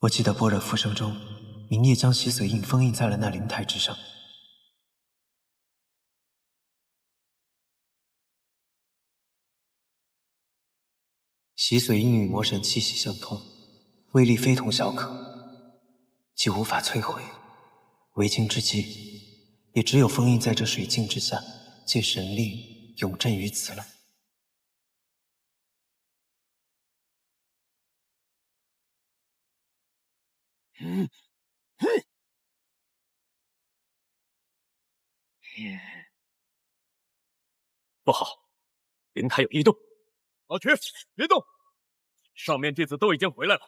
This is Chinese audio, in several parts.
我记得般若浮生中，明夜将洗髓印封印在了那灵台之上。洗髓印与魔神气息相通，威力非同小可，既无法摧毁，为今之计，也只有封印在这水镜之下，借神力永镇于此了。 不好，灵台有异动。老曲，别动！上面弟子都已经回来了，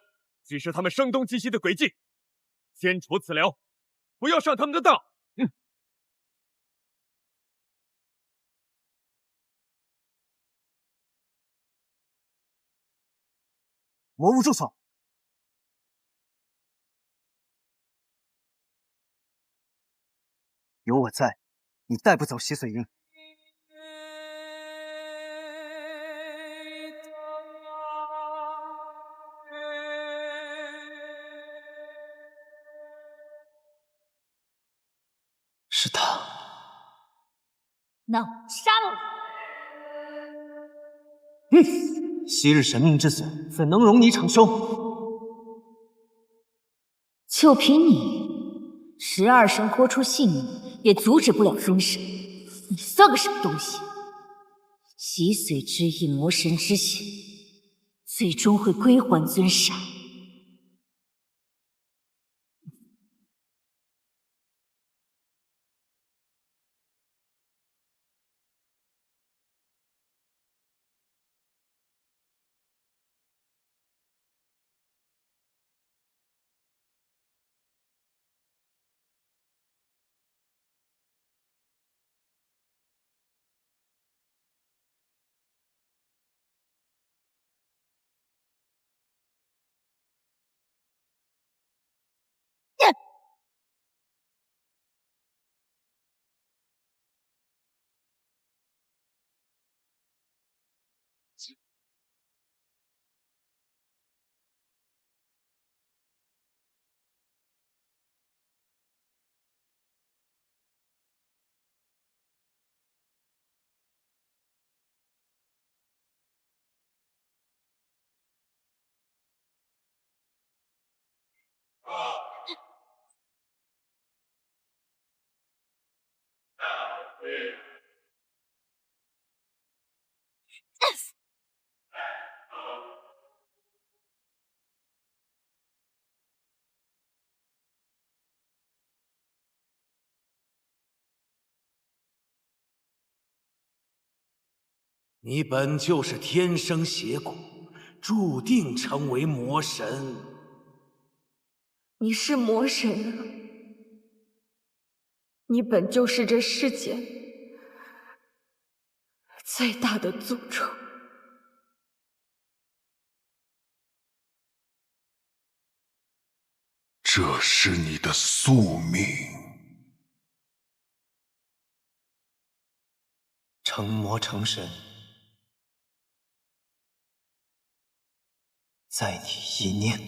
既是他们声东击西的诡计，先除此疗，不要上他们的当。魔物住手！有我在，你带不走洗髓印。 是他，那我杀了你！昔日神命之损，怎能容你逞凶？就凭你，12神豁出性命也阻止不了尊神，你算个什么东西？洗髓之印，魔神之血，最终会归还尊神。 你本就是天生邪骨，注定成为魔神。你是魔神啊！你本就是这世间最大的诅咒。这是你的宿命。成魔成神，在你一念。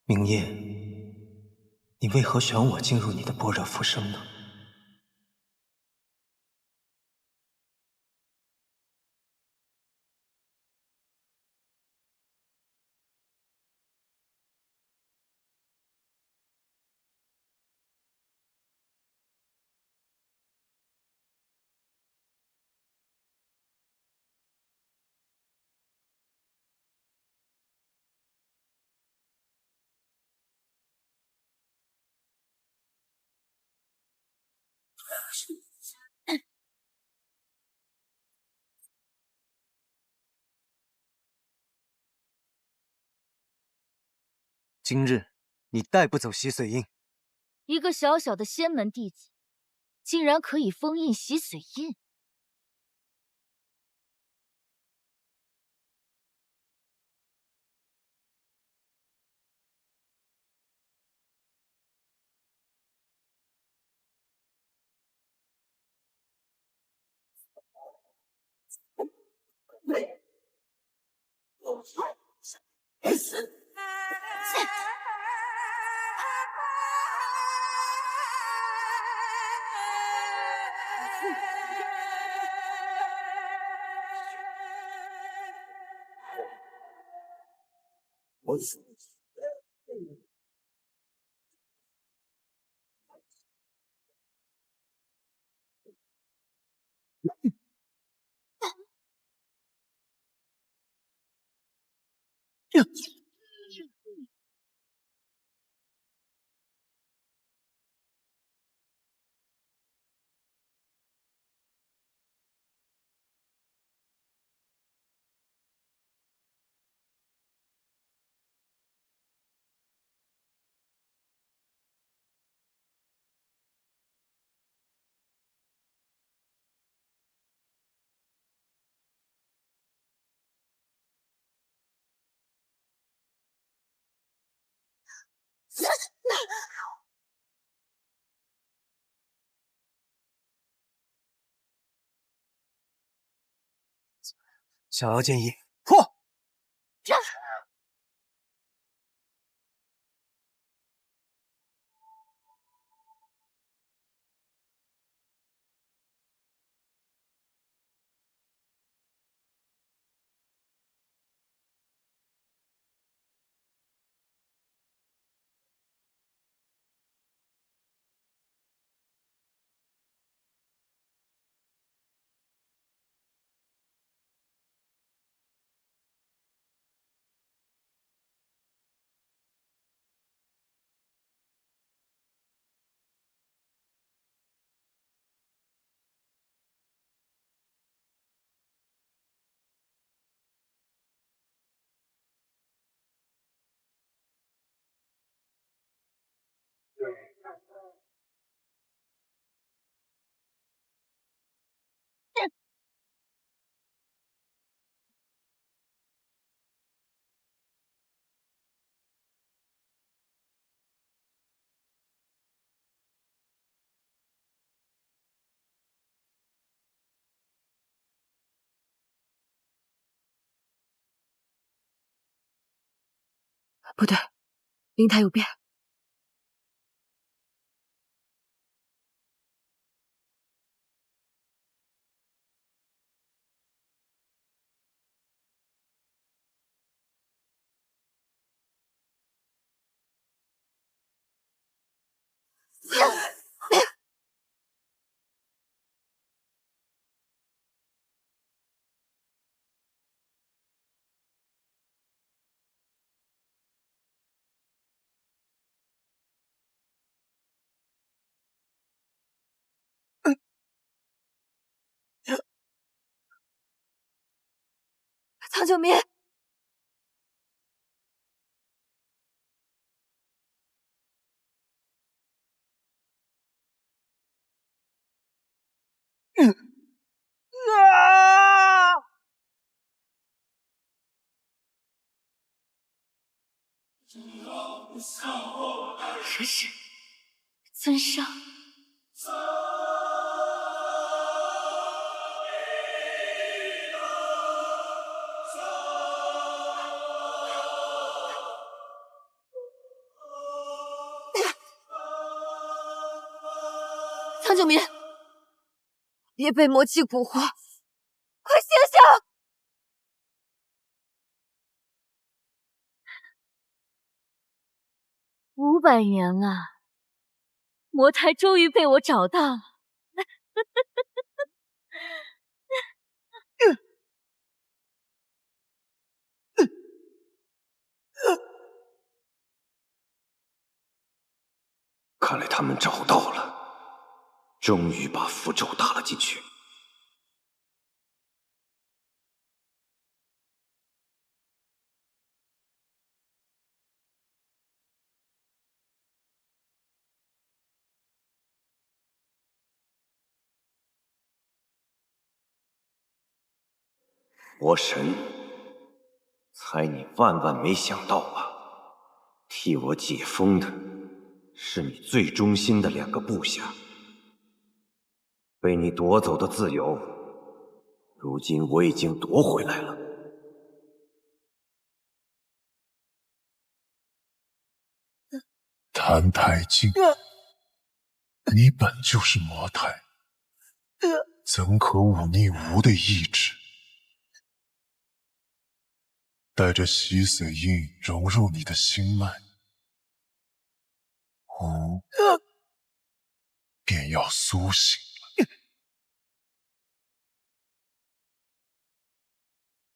明夜，你为何选我进入你的般若浮生呢？今日你带不走洗髓印，一个小小的仙门弟子，竟然可以封印洗髓印。小妖建议破。不对，灵台有变。苍九明，这是尊上。苍九明，别被魔气蛊惑，快醒醒！500元啊！魔台终于被我找到了。看来他们找到了，终于把符咒打了进去。魔神，猜你万万没想到吧？替我解封的是你最忠心的2个部下，被你夺走的自由，如今我已经夺回来了。谭太清，你本就是魔胎，怎可忤逆吾的意志？带着洗髓印融入你的心脉，吾便要苏醒了。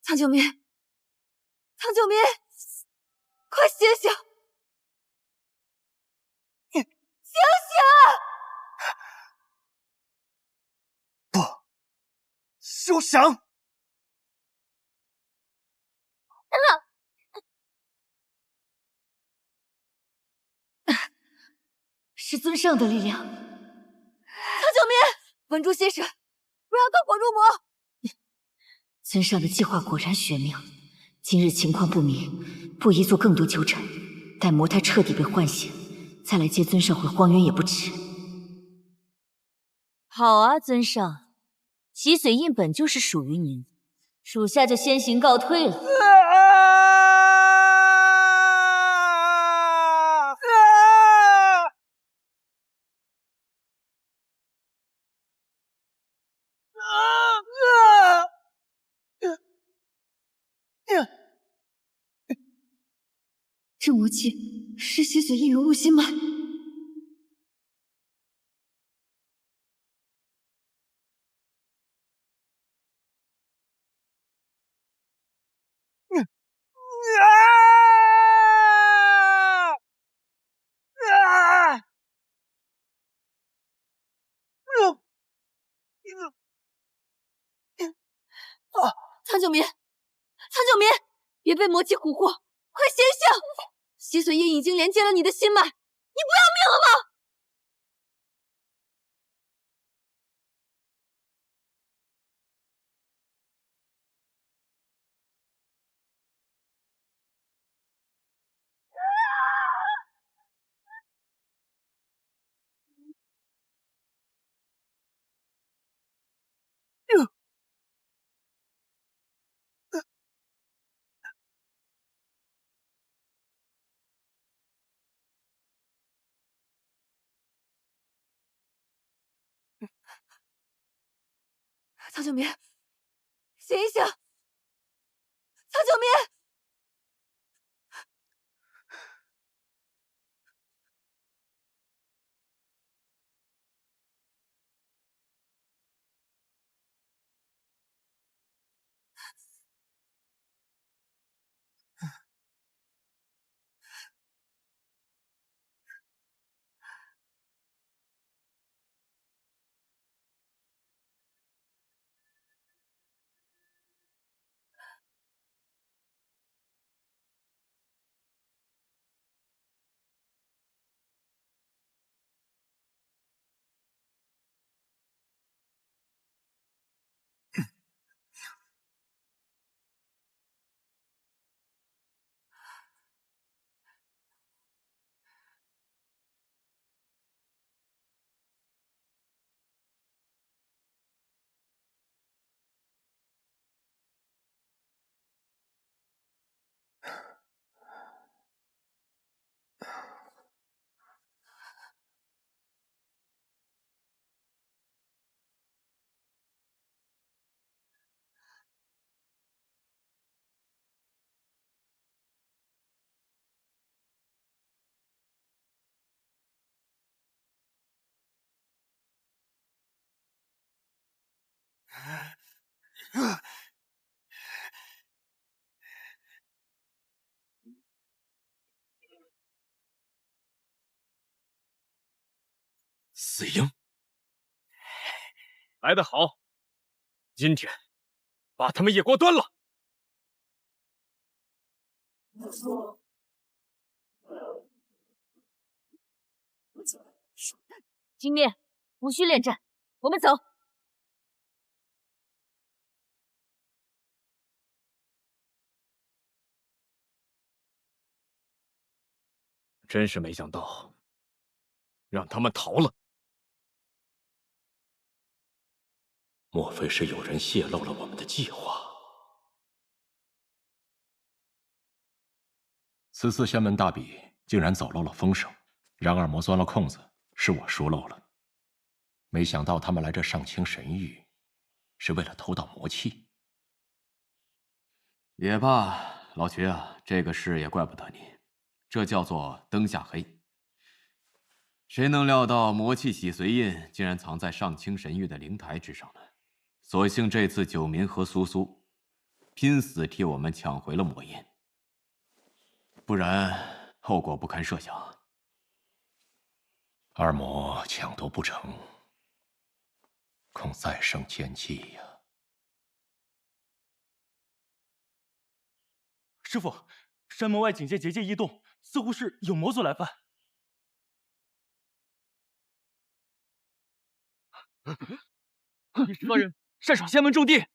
苍九明，苍九明，快醒醒！醒醒！不，休想！是尊上的力量。苍九明，稳住心神，不要走火入魔。尊上的计划果然玄妙，今日情况不明，不宜做更多纠缠。待魔胎彻底被唤醒，再来接尊上回荒原也不迟。好啊，尊上，洗髓印本就是属于您，属下就先行告退了。这魔气是洗髓印融入心脉。苍九明，苍九明，别被魔气蛊惑，快醒醒！洗髓印已经连接了你的心脉，你不要命了吗？苍九明，醒一醒！苍九明。死婴，来得好！今天把他们也锅端了。金烈，无需恋战，我们走。真是没想到，让他们逃了。莫非是有人泄露了我们的计划？此次仙门大比竟然走漏了风声，让二魔钻了空子，是我疏漏了。没想到他们来这上清神域，是为了偷盗魔器。也罢，老徐啊，这个事也怪不得你，这叫做灯下黑。谁能料到魔气洗髓印竟然藏在上清神域的灵台之上呢？所幸这次九民和苏苏拼死替我们抢回了魔印，不然后果不堪设想。二魔抢夺不成，恐再生奸计呀！师傅，山门外警戒结界异动，似乎是有魔族来犯。10万人擅闯仙门重地。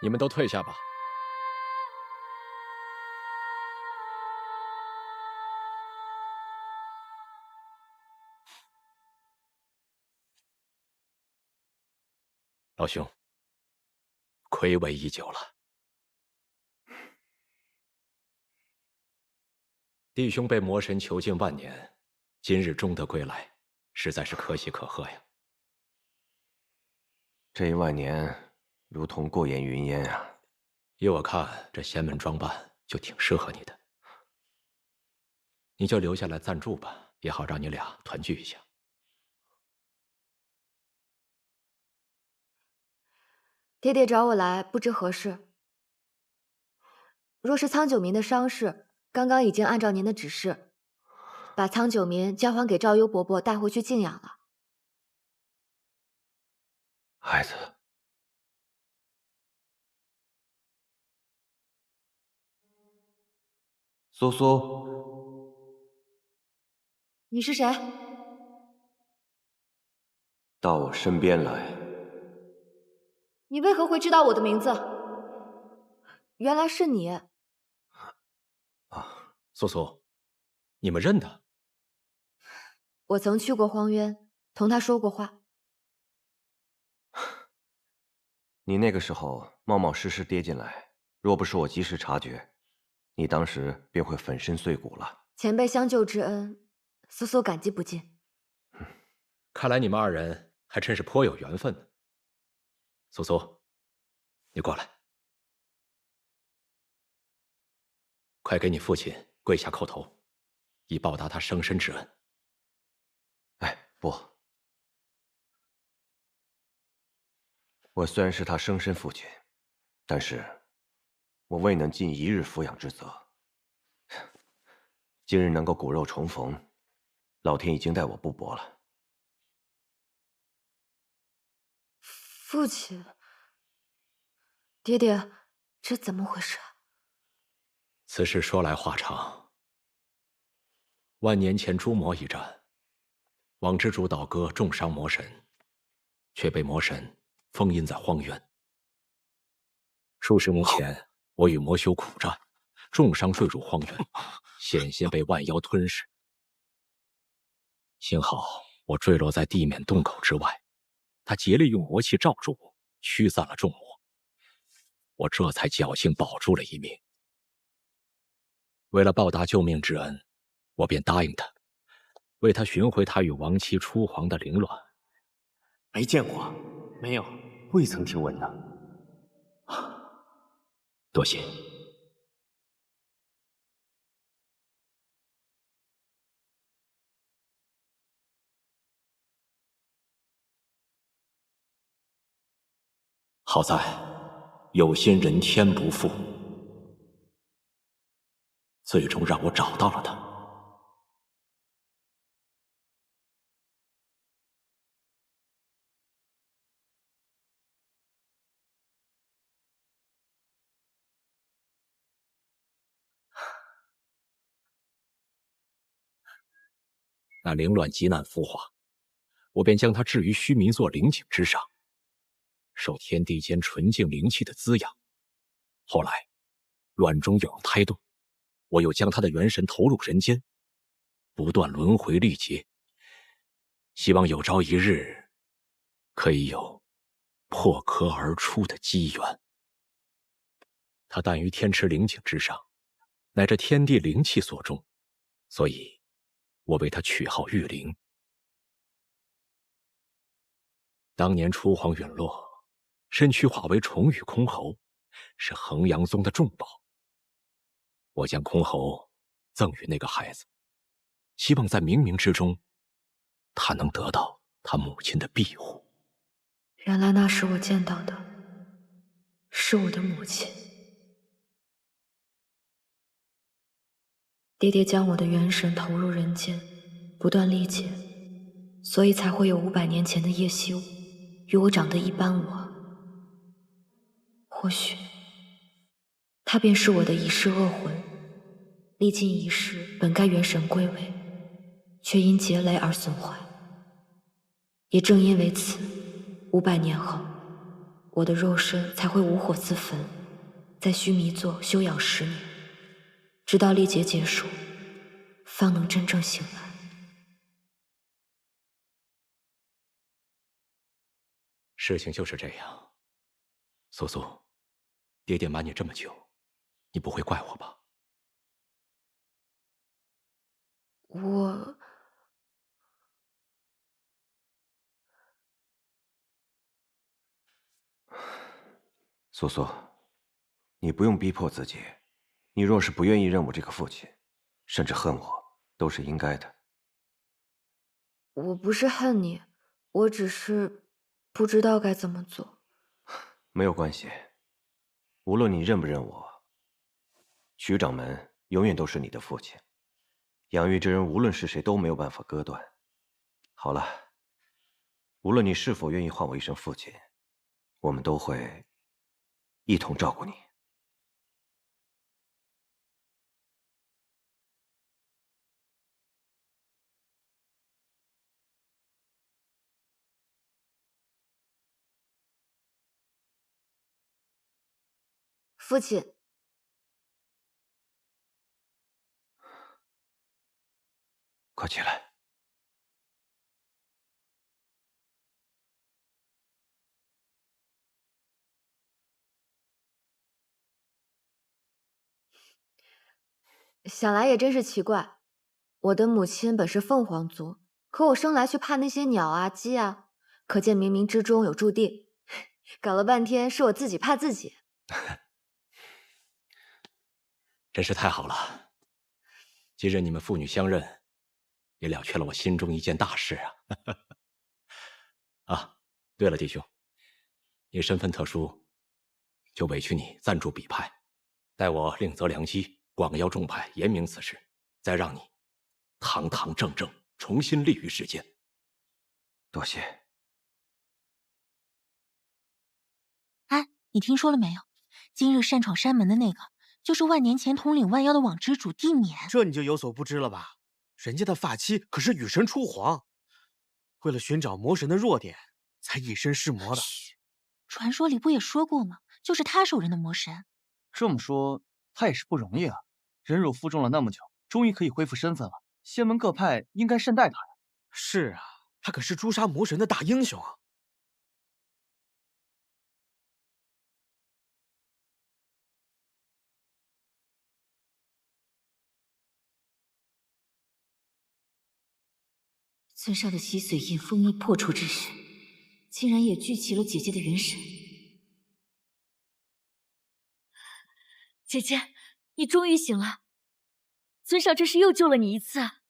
你们都退下吧。老兄，暌违已久了。弟兄被魔神囚禁万年，今日终得归来，实在是可喜可贺呀。这1万年如同过眼云烟啊！依我看，这仙门装扮就挺适合你的，你就留下来暂住吧，也好让你俩团聚一下。爹爹找我来，不知何事。若是苍九民的伤势，刚刚已经按照您的指示，把苍九民交还给赵幽伯伯带回去静养了。孩子，苏苏，你是谁？到我身边来。你为何会知道我的名字？原来是你。苏苏，你们认得？我曾去过荒渊，同他说过话。你那个时候冒冒失失跌进来，若不是我及时察觉，你当时便会粉身碎骨了。前辈相救之恩，苏苏感激不尽。看来你们二人还真是颇有缘分呢。苏苏，你过来，快给你父亲跪下叩头，以报答他生身之恩。哎，不，我虽然是他生身父亲，但是我未能尽一日抚养之责。今日能够骨肉重逢，老天已经待我不薄了。父亲，爹爹，这怎么回事？此事说来话长。万年前诛魔一战，网之主倒戈重伤魔神，却被魔神封印在荒原。数十年前，我与魔修苦战，重伤坠入荒原，险些被万妖吞噬。幸好我坠落在地面洞口之外，他竭力用魔气罩住我，驱散了众魔。我这才侥幸保住了一命。为了报答救命之恩，我便答应他，为他寻回他与亡妻初皇的凌乱。没见过，没有，未曾听闻呢。多谢。好在有心人天不负，最终让我找到了他。那凌乱极难孵化，我便将它置于须弥座灵井之上，受天地间纯净灵气的滋养。后来，卵中有了胎动，我又将它的元神投入人间，不断轮回历劫，希望有朝一日可以有破壳而出的机缘。它诞于天池灵井之上，乃这天地灵气所种，所以我为它取号玉灵。当年初皇陨落，身躯化为虫羽箜篌，是衡阳宗的重宝。我将箜篌赠予那个孩子，希望在冥冥之中，他能得到他母亲的庇护。原来那时我见到的是我的母亲。爹爹将我的元神投入人间，不断历劫，所以才会有500年前的叶修与我长得一般无二。或许他便是我的一世恶魂，历经一世本该元神归位，却因劫雷而损坏。也正因为此，500年后，我的肉身才会无火自焚，在须弥座休养10年，直到历劫结束，方能真正醒来。事情就是这样。苏苏，爹爹瞒你这么久，你不会怪我吧？苏苏，你不用逼迫自己。你若是不愿意认我这个父亲，甚至恨我，都是应该的。我不是恨你，我只是不知道该怎么做。没有关系，无论你认不认我，徐掌门永远都是你的父亲。养育之人无论是谁都没有办法割断。好了，无论你是否愿意唤我一声父亲，我们都会一同照顾你。父亲，快起来。想来也真是奇怪，我的母亲本是凤凰族，可我生来却怕那些鸟啊、鸡啊，可见冥冥之中有注定。搞了半天是我自己怕自己。真是太好了！今日你们父女相认，也了却了我心中一件大事啊！啊，对了，弟兄，你身份特殊，就委屈你暂驻比派，待我另择良机，广邀众派，言明此事，再让你堂堂正正重新立于世间。多谢。哎，你听说了没有？今日擅闯山门的那个，就是万年前统领万妖的网之主地冕。这你就有所不知了吧？人家的发妻可是羽神出皇，为了寻找魔神的弱点，才以身试魔的。嘘，传说里不也说过吗？就是他手人的魔神。这么说，他也是不容易啊！忍辱负重了那么久，终于可以恢复身份了。仙门各派应该善待他呀。是啊，他可是诛杀魔神的大英雄啊！村上的洗髓印封印破除之时，竟然也聚齐了姐姐的元神。姐姐，你终于醒了，村上这是又救了你一次啊！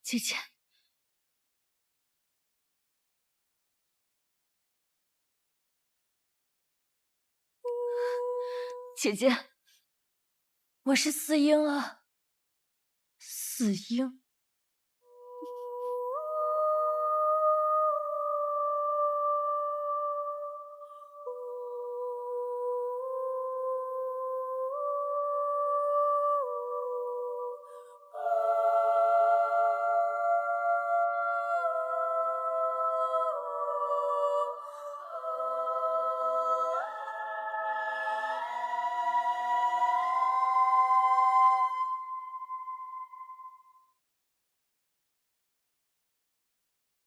姐姐，姐姐，我是四英啊，四英。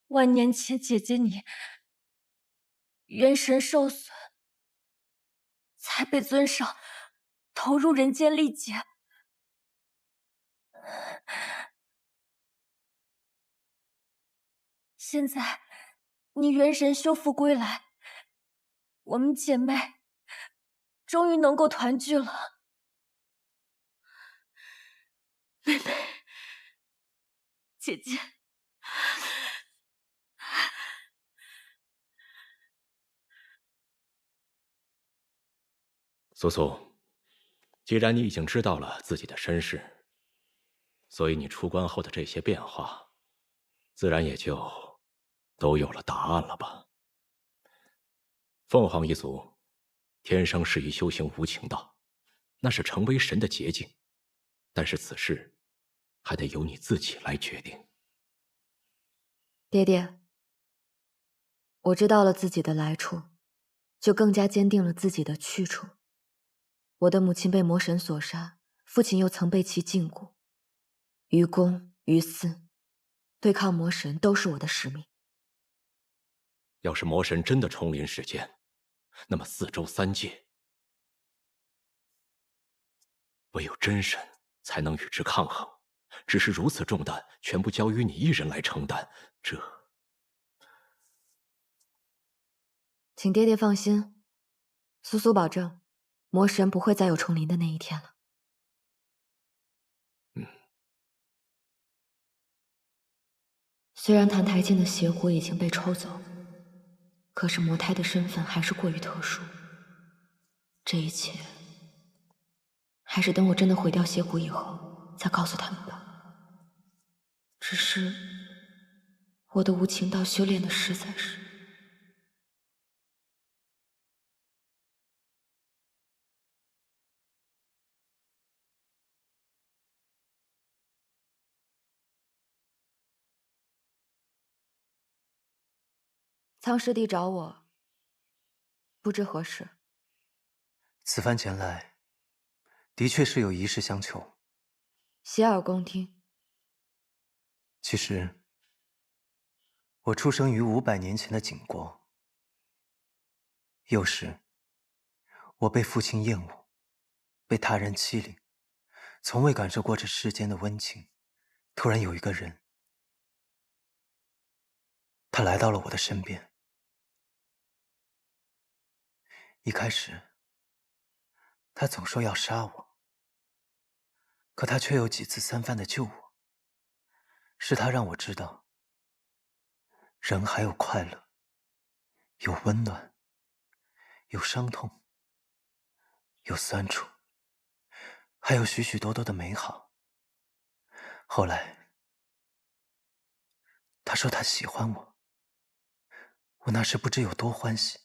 万年前，姐姐你元神受损，才被尊上投入人间历劫。现在你元神修复归来，我们姐妹终于能够团聚了。妹妹，姐姐。苏苏，既然你已经知道了自己的身世，所以你出关后的这些变化，自然也就都有了答案了吧？凤凰一族天生适宜修行无情道，那是成为神的捷径，但是此事还得由你自己来决定。爹爹，我知道了自己的来处，就更加坚定了自己的去处。我的母亲被魔神所杀，父亲又曾被其禁锢，于公于私，对抗魔神都是我的使命。要是魔神真的重临世间，那么四周三界，唯有真神才能与之抗衡。只是如此重担，全部交于你一人来承担，这……请爹爹放心，苏苏保证，魔神不会再有重临的那一天了。虽然澹台剑的邪火已经被抽走，可是魔胎的身份还是过于特殊。这一切，还是等我真的毁掉邪骨以后，再告诉他们吧。只是，我的无情道修炼的实在是……苍师弟找我，不知何事。此番前来，的确是有一事相求。洗耳恭听。其实，我出生于500年前的景国。幼时，我被父亲厌恶，被他人欺凌，从未感受过这世间的温情。突然有一个人，他来到了我的身边。一开始，他总说要杀我，可他却又几次三番的救我。是他让我知道，人还有快乐，有温暖，有伤痛，有酸楚，还有许许多多的美好。后来，他说他喜欢我，我那时不知有多欢喜。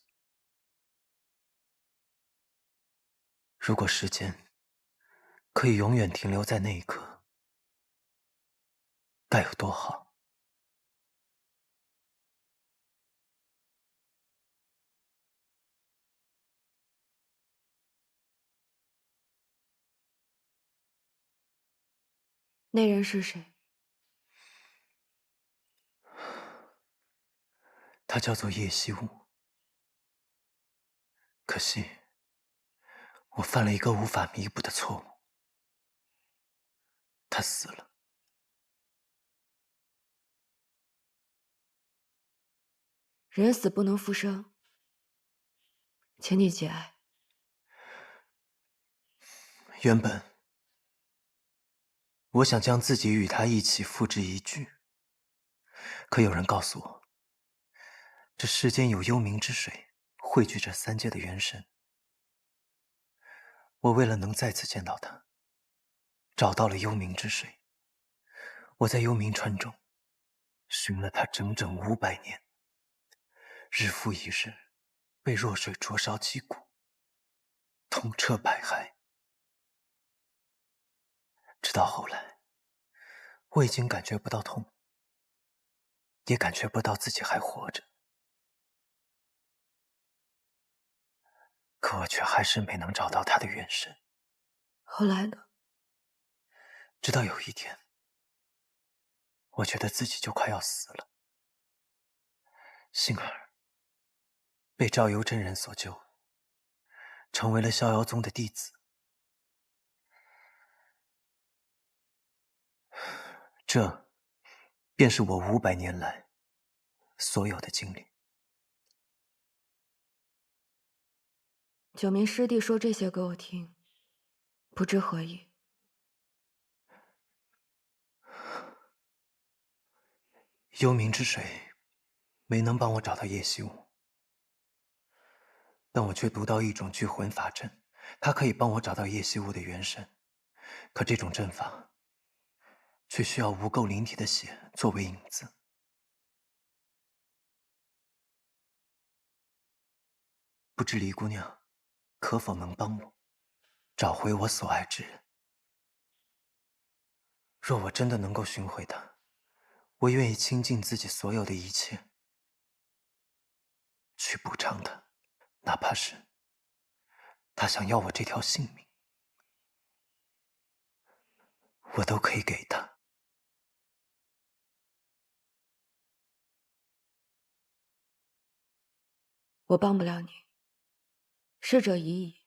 如果时间可以永远停留在那一刻，该有多好。那人是谁？他叫做叶希雾。可惜，我犯了一个无法弥补的错误。他死了。人死不能复生，请你节哀。原本，我想将自己与他一起付之一炬，可有人告诉我，这世间有幽冥之水汇聚着三界的元神。我为了能再次见到他，找到了幽冥之水。我在幽冥川中寻了他整整500年，日复一日，被弱水灼烧肌骨，痛彻百骸。直到后来，我已经感觉不到痛，也感觉不到自己还活着，可我却还是没能找到他的元神。后来呢？直到有一天，我觉得自己就快要死了，幸而被赵幽真人所救，成为了逍遥宗的弟子。这便是我500年来所有的经历。九明师弟说这些给我听，不知何意。幽冥之水没能帮我找到叶希雾，但我却读到一种聚魂法阵，它可以帮我找到叶希雾的元神。可这种阵法却需要无垢灵体的血作为引子。不知黎姑娘可否能帮我找回我所爱之人？若我真的能够寻回他，我愿意倾尽自己所有的一切去补偿他，哪怕是他想要我这条性命，我都可以给他。我帮不了你。逝者已矣，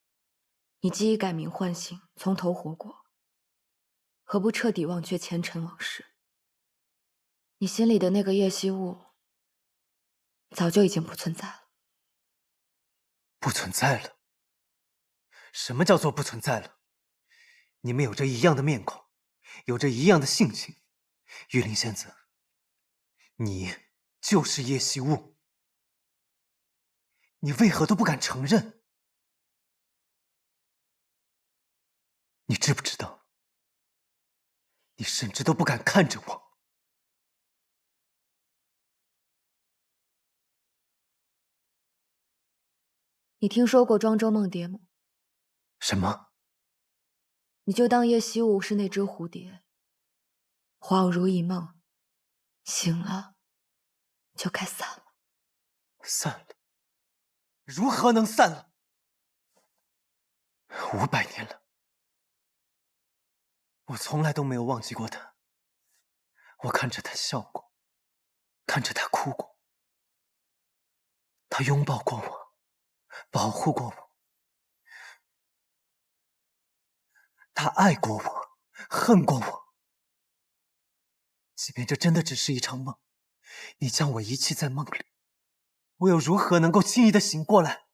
你既已改名换姓，从头活过，何不彻底忘却前尘往事？你心里的那个叶希雾，早就已经不存在了。不存在了？什么叫做不存在了？你们有着一样的面孔，有着一样的性情。玉灵仙子，你就是叶希雾，你为何都不敢承认？你知不知道，你甚至都不敢看着我。你听说过庄周梦蝶吗？什么？你就当叶希雾是那只蝴蝶，恍如一梦，醒了就该散了。散了？如何能散了？500年了，我从来都没有忘记过他。我看着他笑过，看着他哭过，他拥抱过我，保护过我，他爱过我，恨过我。即便这真的只是一场梦，你将我遗弃在梦里，我又如何能够轻易的醒过来？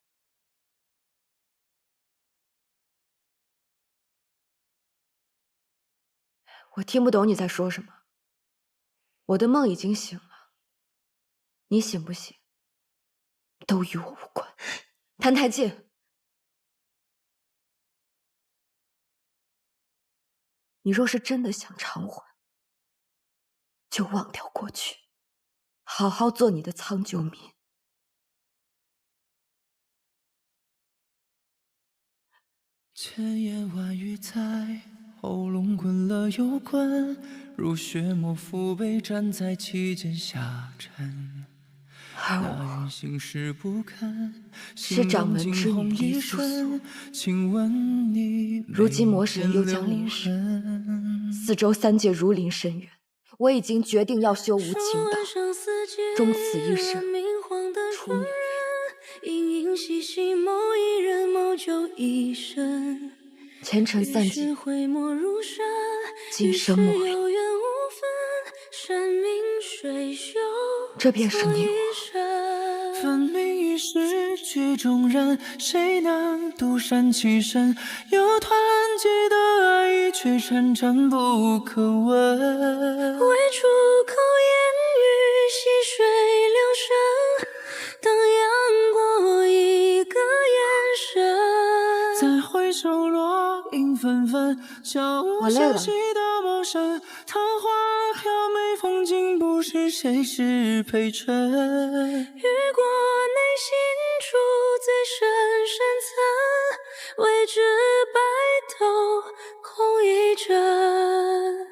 我听不懂你在说什么。我的梦已经醒了，你醒不醒，都与我无关。澹台烬，你若是真的想偿还，就忘掉过去，好好做你的苍九民。千言万语在喉咙滚了又滚，如血沫覆背，站在其间下沉。那云行事不堪，是掌门之女黎素素。如今魔神又将临世，四周三界如临深渊，我已经决定要修无情道，终此一生出女人。前尘散尽，今生莫离，这便是你我。分明已是曲中人，谁能独善其身？有团结的爱意，却缠缠不可闻。未出口言语，细水流深，荡漾过一个眼神。再回首落纷纷，悄无声息的陌生。桃花飘美，风景不是谁是陪衬。雨过内心处最深深层，未知白头空一枕。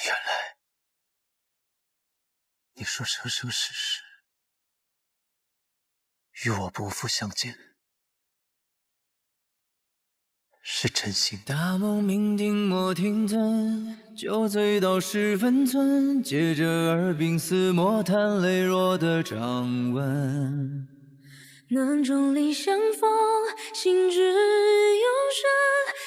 原来你说生生世世与我不复相见，是真心的。大梦酩酊莫停顿，酒醉到10分寸，借着耳鬓厮磨，叹泪弱的掌纹。能众里相逢，心之有深。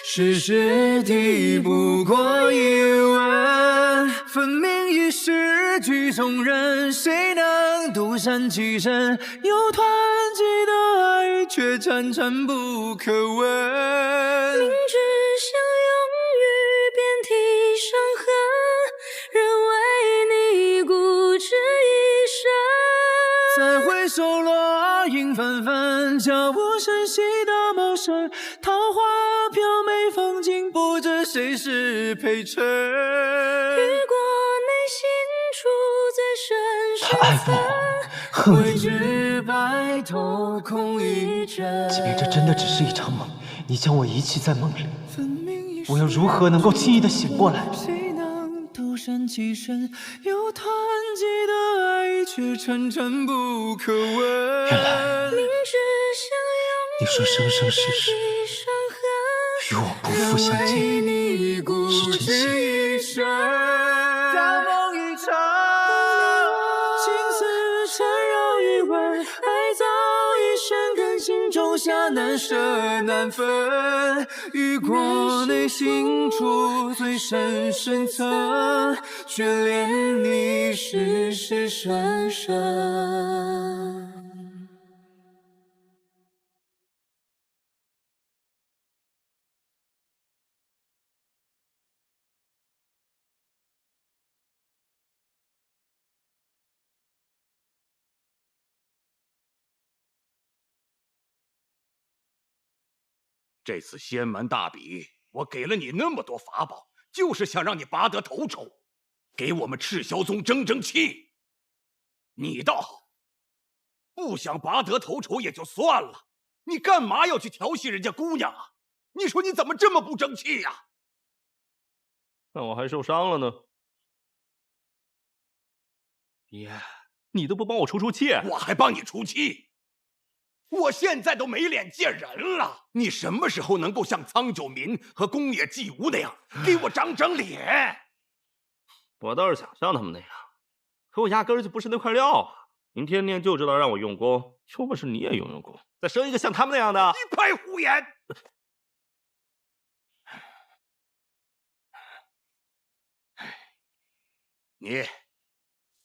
世事抵不过一吻，分明已是曲中人，谁能独善其身？有团结的爱，却缠缠不可闻。明知相拥于遍体伤痕，仍为你固执一生。再回首，落英纷纷，悄无声息的谋生。桃花飘美，风景不知谁是陪衬。雨过内心处最深他爱不我，恨我。未知白头空一枕。即便这真的只是一场梦，你将我遗弃在梦里，我又如何能够轻易的醒过来？谁能独善其身？有团结的爱，却缠缠不可闻。原来明知相拥你说生生世世与我不复相见，是真心。大梦一场，情丝缠绕一吻，爱早已深根，心中下难舍难分。雨过内心处最深深层，眷恋你世世生生。这次仙门大比，我给了你那么多法宝，就是想让你拔得头筹，给我们赤霄宗争争气。你倒好，不想拔得头筹也就算了，你干嘛要去调戏人家姑娘啊？你说你怎么这么不争气呀？那我还受伤了呢。爹，你都不帮我出气，我还帮你出气。我现在都没脸见人了，你什么时候能够像苍九民和宫野纪无那样给我长长脸？我倒是想像他们那样，可我压根儿就不是那块料啊！您天天就知道让我用功，有本事你也用功，再生一个像他们那样的。一派胡言！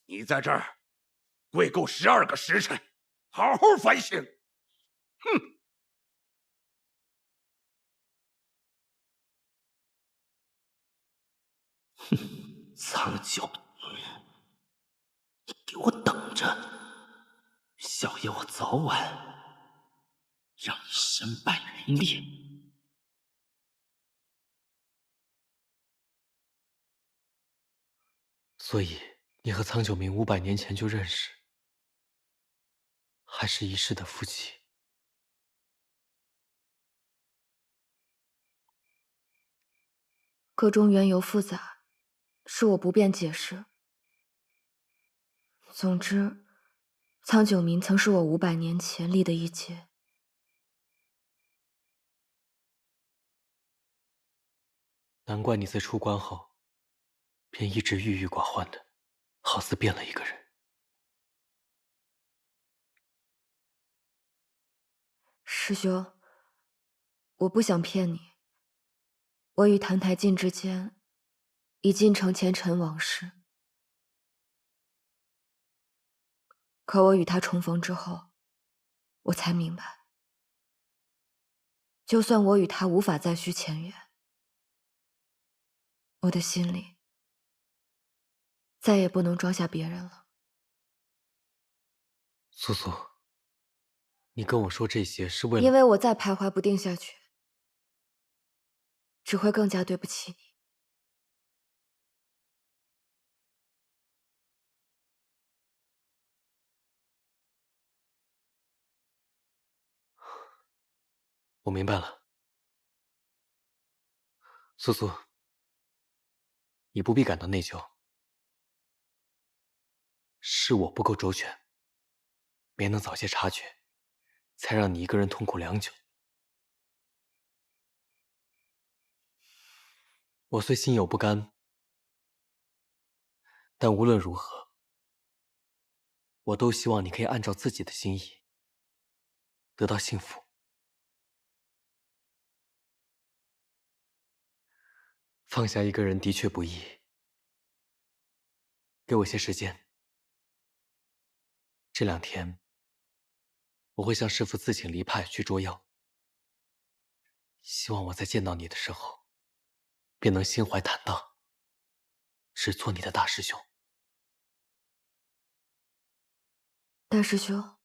你在这儿跪够12个时辰，好好反省。哼！苍九，你给我等着！小爷我早晚让你身败名裂。所以你和苍九明500年前就认识，还是一世的夫妻。个中缘由复杂，是我不便解释。总之，苍九明曾是我500年前立的一劫。难怪你在出关后，便一直郁郁寡欢的，好似变了一个人。师兄，我不想骗你。我与谭台烬之间已尽成前尘往事，可我与他重逢之后，我才明白，就算我与他无法再续前缘，我的心里再也不能装下别人了。素素，你跟我说这些是为了……因为我再徘徊不定下去，只会更加对不起你。我明白了，素素，你不必感到内疚，是我不够周全，没能早些察觉，才让你一个人痛苦良久。我虽心有不甘，但无论如何，我都希望你可以按照自己的心意得到幸福。放下一个人的确不易，给我些时间。这2天，我会向师父自请离派去捉妖。希望我在见到你的时候，便能心怀坦荡，只做你的大师兄。大师兄，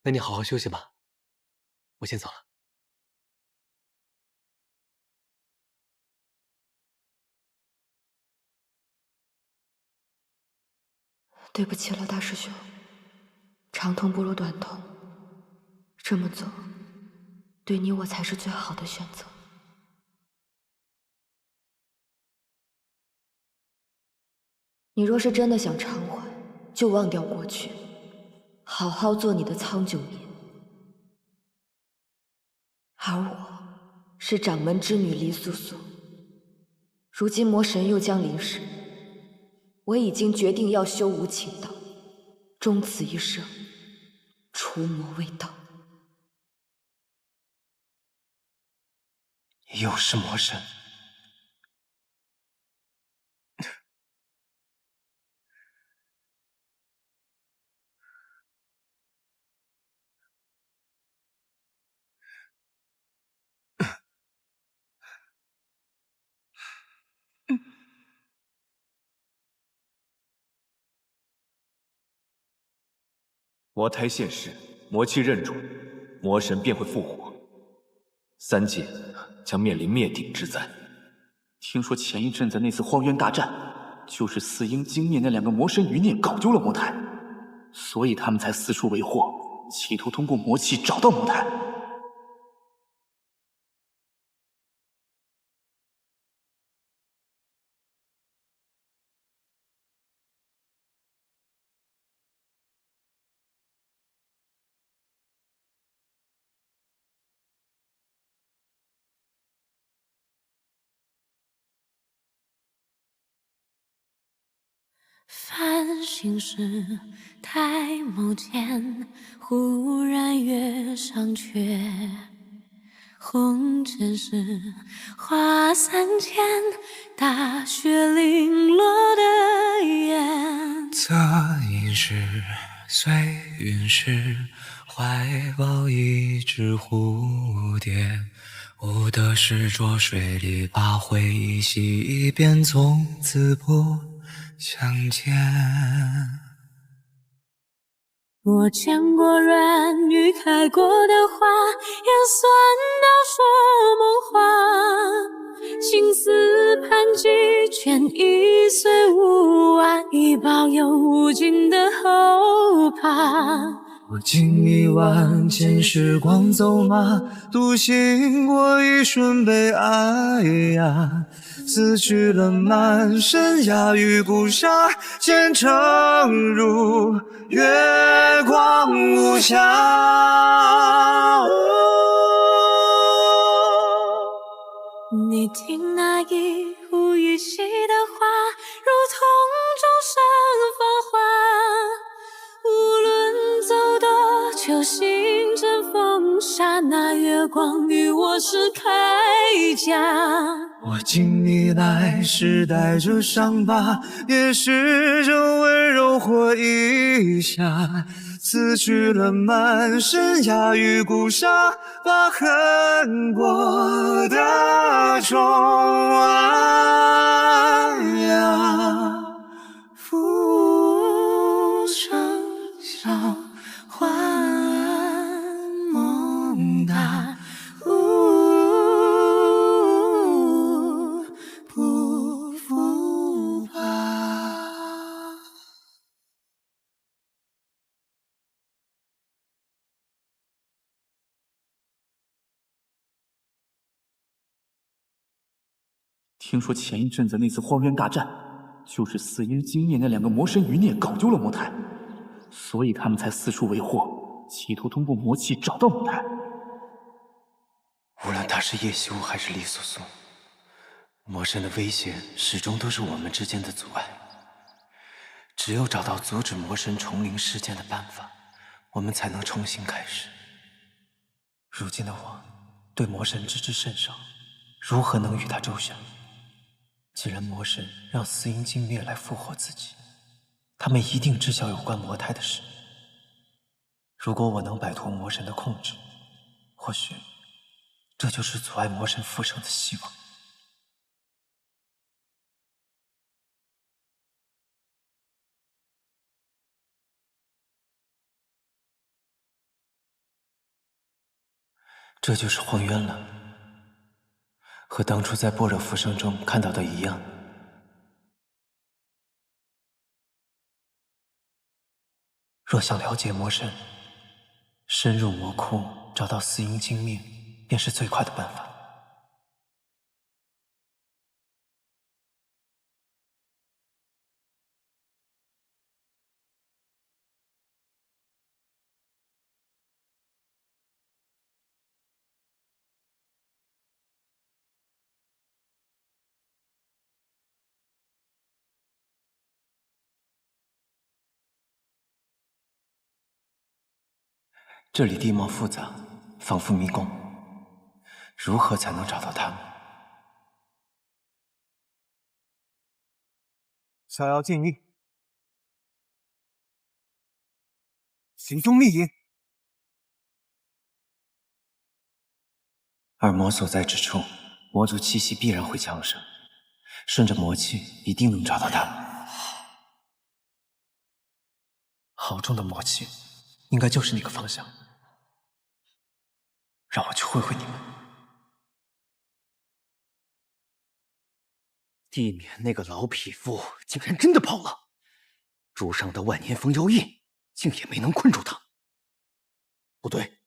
那你好好休息吧，我先走了。对不起了，大师兄。长痛不如短痛，这么做，对你我才是最好的选择。你若是真的想偿还，就忘掉过去，好好做你的苍九爷。而我是掌门之女黎素素，如今魔神又将临世，我已经决定要修无情道，终此一生，除魔卫道。又是魔神，魔胎现世，魔气认主，魔神便会复活，三界将面临灭顶之灾。听说前一阵子那次荒渊大战，就是四鹰惊灭那2个魔神余孽搞丢了魔胎，所以他们才四处为祸，企图通过魔气找到魔胎。繁星时，抬眸间，忽然月上缺。红尘时，花三千，大雪零落的眼。侧影时，随云时，怀抱一只蝴蝶。我的是浊水里把回忆洗一遍，从此不相见。我见过软玉开过的花，也算到说梦话。青丝盘几卷，一岁无完，一抱有无尽的后怕。我敬一碗，见时光走马，独行过一瞬悲哀呀。撕去了满身鸦羽不杀，前程如月光无瑕。你听那一呼一吸的话，如同众生繁华。无论走多久，星辰风沙，那月光与我是铠甲。我敬你来是带着伤疤，也试着温柔活一下，辞去了满身哑语孤沙，把恨过的重呀，浮生笑幻梦大，不复怕。听说前一阵子那次荒原大战，就是四阴精灭那两个魔神余孽搞丢了魔台，所以他们才四处为祸，企图通过魔气找到魔台。无论他是叶修还是李素素，魔神的威胁始终都是我们之间的阻碍。只有找到阻止魔神重临世间的办法，我们才能重新开始。如今的我对魔神知之甚少，如何能与他周旋？既然魔神让四阴精灭来复活自己，他们一定知晓有关魔胎的事。如果我能摆脱魔神的控制，或许这就是阻碍魔神复生的希望。这就是荒渊了，和当初在般若浮生中看到的一样。若想了解魔神，深入魔窟，找到四阴精灭，便是最快的办法。这里地貌复杂，仿佛迷宫，如何才能找到他们？小妖禁欲，行踪密引。而魔所在之处，魔族气息必然会强盛，顺着魔气，一定能找到他们。好重的魔气，应该就是那个方向。让我去会会你们。地面那个老匹夫竟然真的跑了，柱上的万年封妖印竟也没能困住他。不对，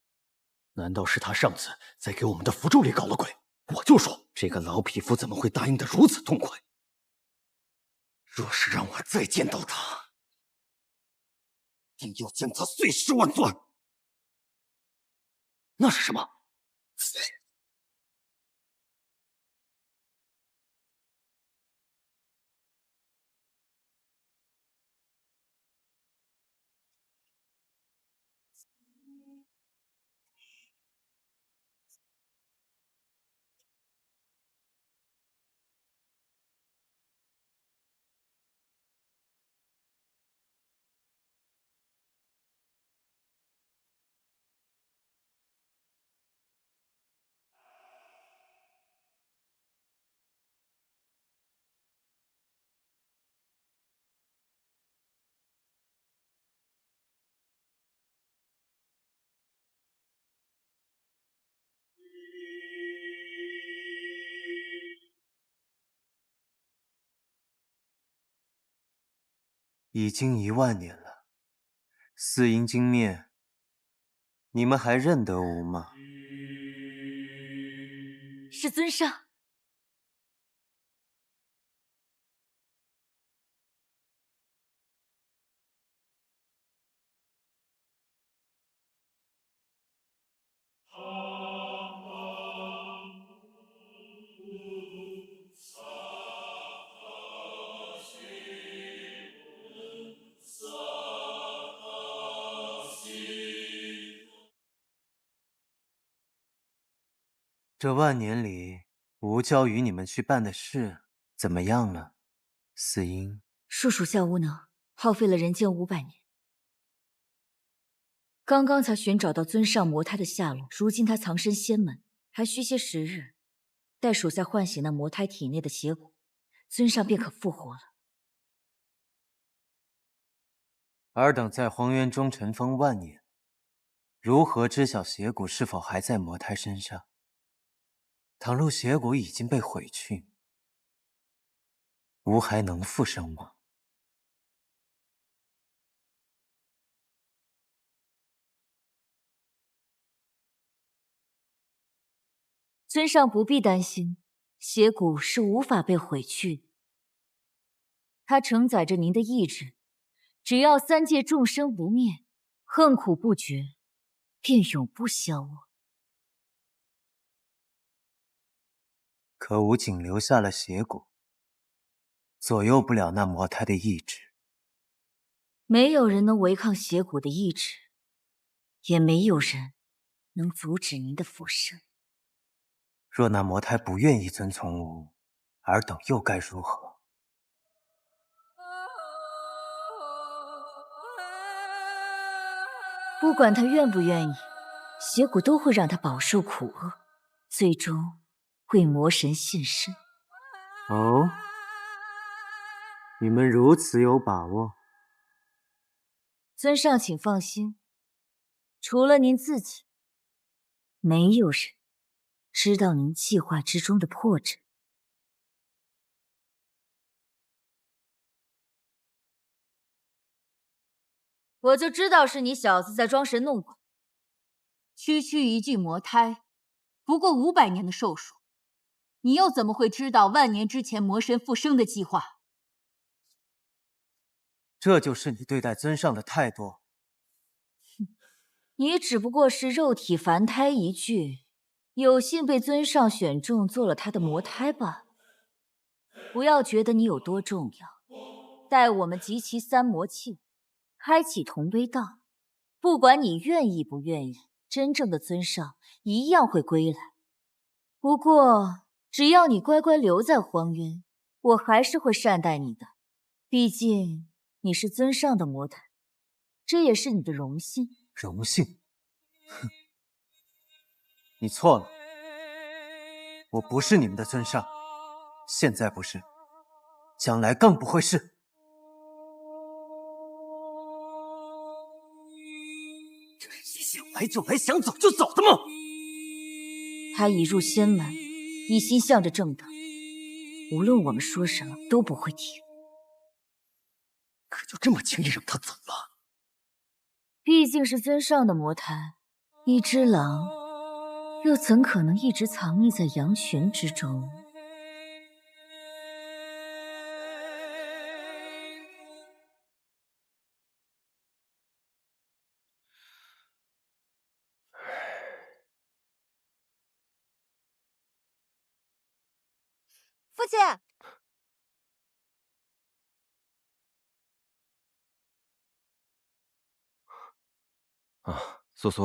难道是他上次在给我们的符咒里搞了鬼？我就说这个老匹夫怎么会答应得如此痛快？若是让我再见到他，定要将他碎尸万段。那是什么？已经10000年了，四阴精灭，你们还认得吾吗？师尊上。这10000年里，吾交与你们去办的事怎么样了，四英？恕属下无能，耗费了人间500年。刚刚才寻找到尊上魔胎的下落，如今他藏身仙门，还需些时日，待属下唤醒那魔胎体内的邪骨，尊上便可复活了。尔等在荒渊中尘封万年，如何知晓邪骨是否还在魔胎身上？倘若邪骨已经被毁去，吾还能复生吗？尊上不必担心，邪骨是无法被毁去的。它承载着您的意志，只要3界众生不灭，恨苦不绝，便永不消亡。可吾仅留下了邪骨，左右不了那魔胎的意志。没有人能违抗邪骨的意志，也没有人能阻止您的复生。若那魔胎不愿意遵从吾，尔等又该如何？不管他愿不愿意，邪骨都会让他饱受苦厄，最终为魔神献身。哦，你们如此有把握？尊上请放心，除了您自己，没有人知道您计划之中的破绽。我就知道是你小子在装神弄鬼。区区一具魔胎，不过500年的寿数，你又怎么会知道万年之前魔神复生的计划？这就是你对待尊上的态度？你只不过是肉体凡胎一具，有幸被尊上选中做了他的魔胎罢了。不要觉得你有多重要，待我们集齐3魔器，开启同悲道，不管你愿意不愿意，真正的尊上一样会归来。不过，只要你乖乖留在荒渊，我还是会善待你的。毕竟你是尊上的魔胎，这也是你的荣幸。荣幸？哼，你错了，我不是你们的尊上，现在不是，将来更不会是。这是想来就来，想走就走的吗？他已入仙门，一心向着正道，无论我们说什么都不会停。可就这么轻易让他走了？毕竟是尊上的魔胎，一只狼又怎可能一直藏匿在阳玄之中？父亲，啊，苏苏，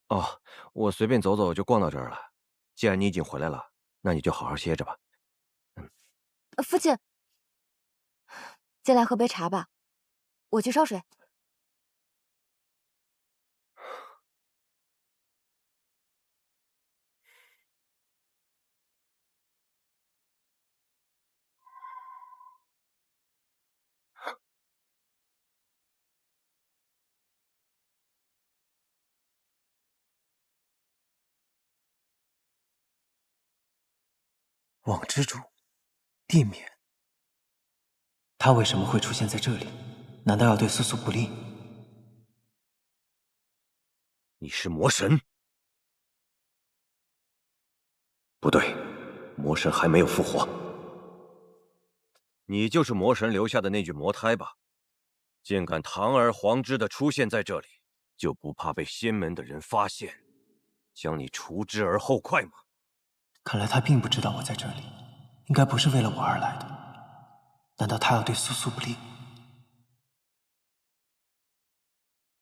哦，我随便走走就逛到这儿了。既然你已经回来了，那你就好好歇着吧。父亲，进来喝杯茶吧，我去烧水。网之主，地冕，他为什么会出现在这里？难道要对苏苏不利？你是魔神？不对，魔神还没有复活。你就是魔神留下的那具魔胎吧？竟敢堂而皇之的出现在这里，就不怕被仙门的人发现，将你除之而后快吗？看来他并不知道我在这里，应该不是为了我而来的。难道他要对苏苏不利？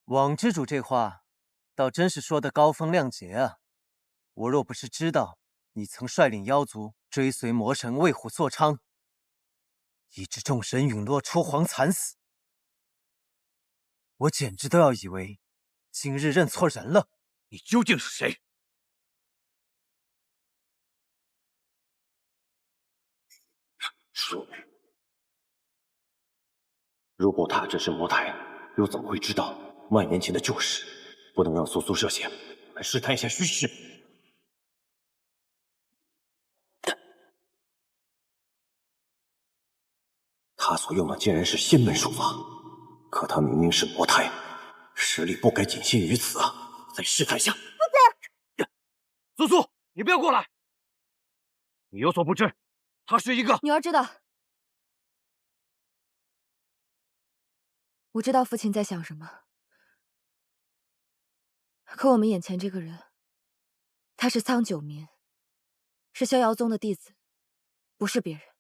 网之主这话，倒真是说的高风亮节啊！我若不是知道你曾率领妖族追随魔神为虎作伥，以致众神陨落，出皇惨死。我简直都要以为今日认错人了。你究竟是谁？说，如果他只是魔台，又怎么会知道万年前的旧事？不能让苏苏涉险，来试探一下虚实。他所用的竟然是仙门术法，可他明明是魔台，实力不该仅限于此啊！再试探下。父亲，苏苏，你不要过来！你有所不知，他是一个……女儿知道，我知道父亲在想什么。可我们眼前这个人，他是苍九民，是逍遥宗的弟子，不是别人。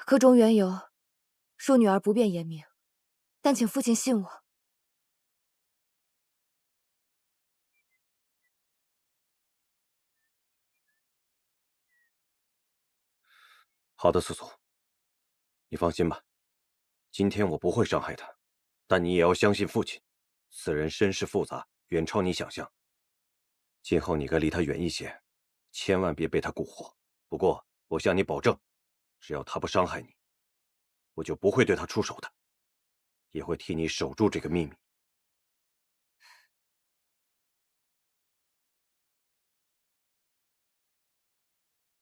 个中缘由，恕女儿不便言明，但请父亲信我。好的，苏苏，你放心吧，今天我不会伤害他，但你也要相信父亲，此人身世复杂，远超你想象。今后你该离他远一些，千万别被他蛊惑。不过我向你保证，只要他不伤害你，我就不会对他出手的，也会替你守住这个秘密。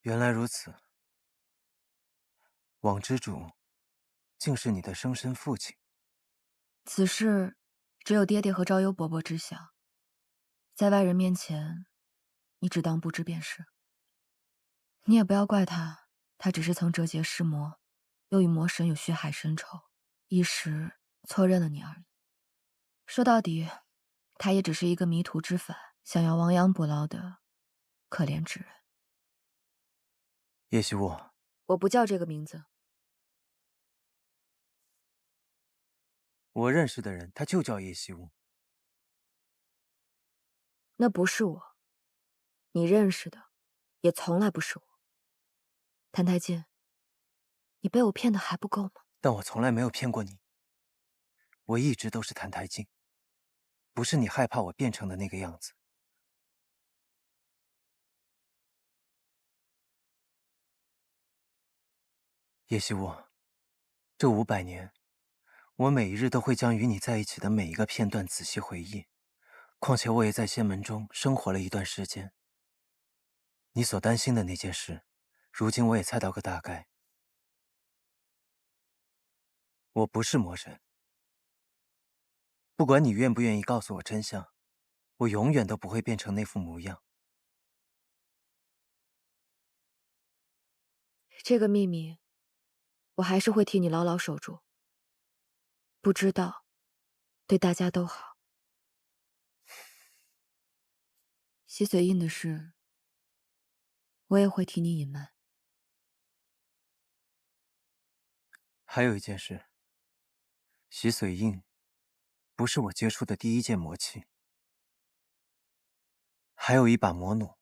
原来如此，网之主竟是你的生身父亲。此事只有爹爹和昭幽伯伯知晓，在外人面前，你只当不知便是。你也不要怪他，他只是曾折节尸魔，又与魔神有血海深仇，一时错认了你而已。说到底，他也只是一个迷途知返，想要亡羊补牢的可怜之人。叶希沃，我不叫这个名字。我认识的人，他就叫叶希沃。那不是我，你认识的，也从来不是我。谭太监，你被我骗的还不够吗？但我从来没有骗过你，我一直都是谭台烬，不是你害怕我变成的那个样子。叶希沃，这500年，我每一日都会将与你在一起的每一个片段仔细回忆。况且我也在仙门中生活了一段时间，你所担心的那件事，如今我也猜到个大概。我不是魔神，不管你愿不愿意告诉我真相，我永远都不会变成那副模样。这个秘密，我还是会替你牢牢守住。不知道，对大家都好。洗髓印的事，我也会替你隐瞒。还有一件事，洗髓印不是我接触的第一件魔器，还有一把魔弩。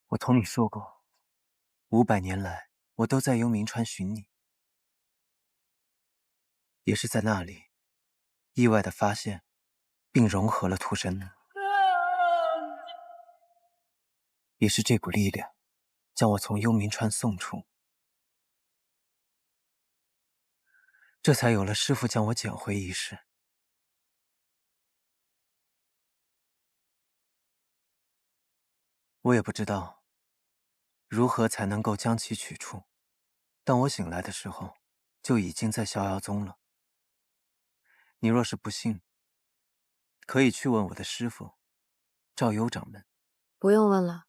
我同你说过，500年来我都在幽冥川寻你，也是在那里意外的发现并融合了屠神弩，也是这股力量将我从幽冥川送出，这才有了师父将我捡回一事。我也不知道如何才能够将其取出，当我醒来的时候，就已经在逍遥宗了。你若是不信，可以去问我的师父赵幽掌门。不用问了。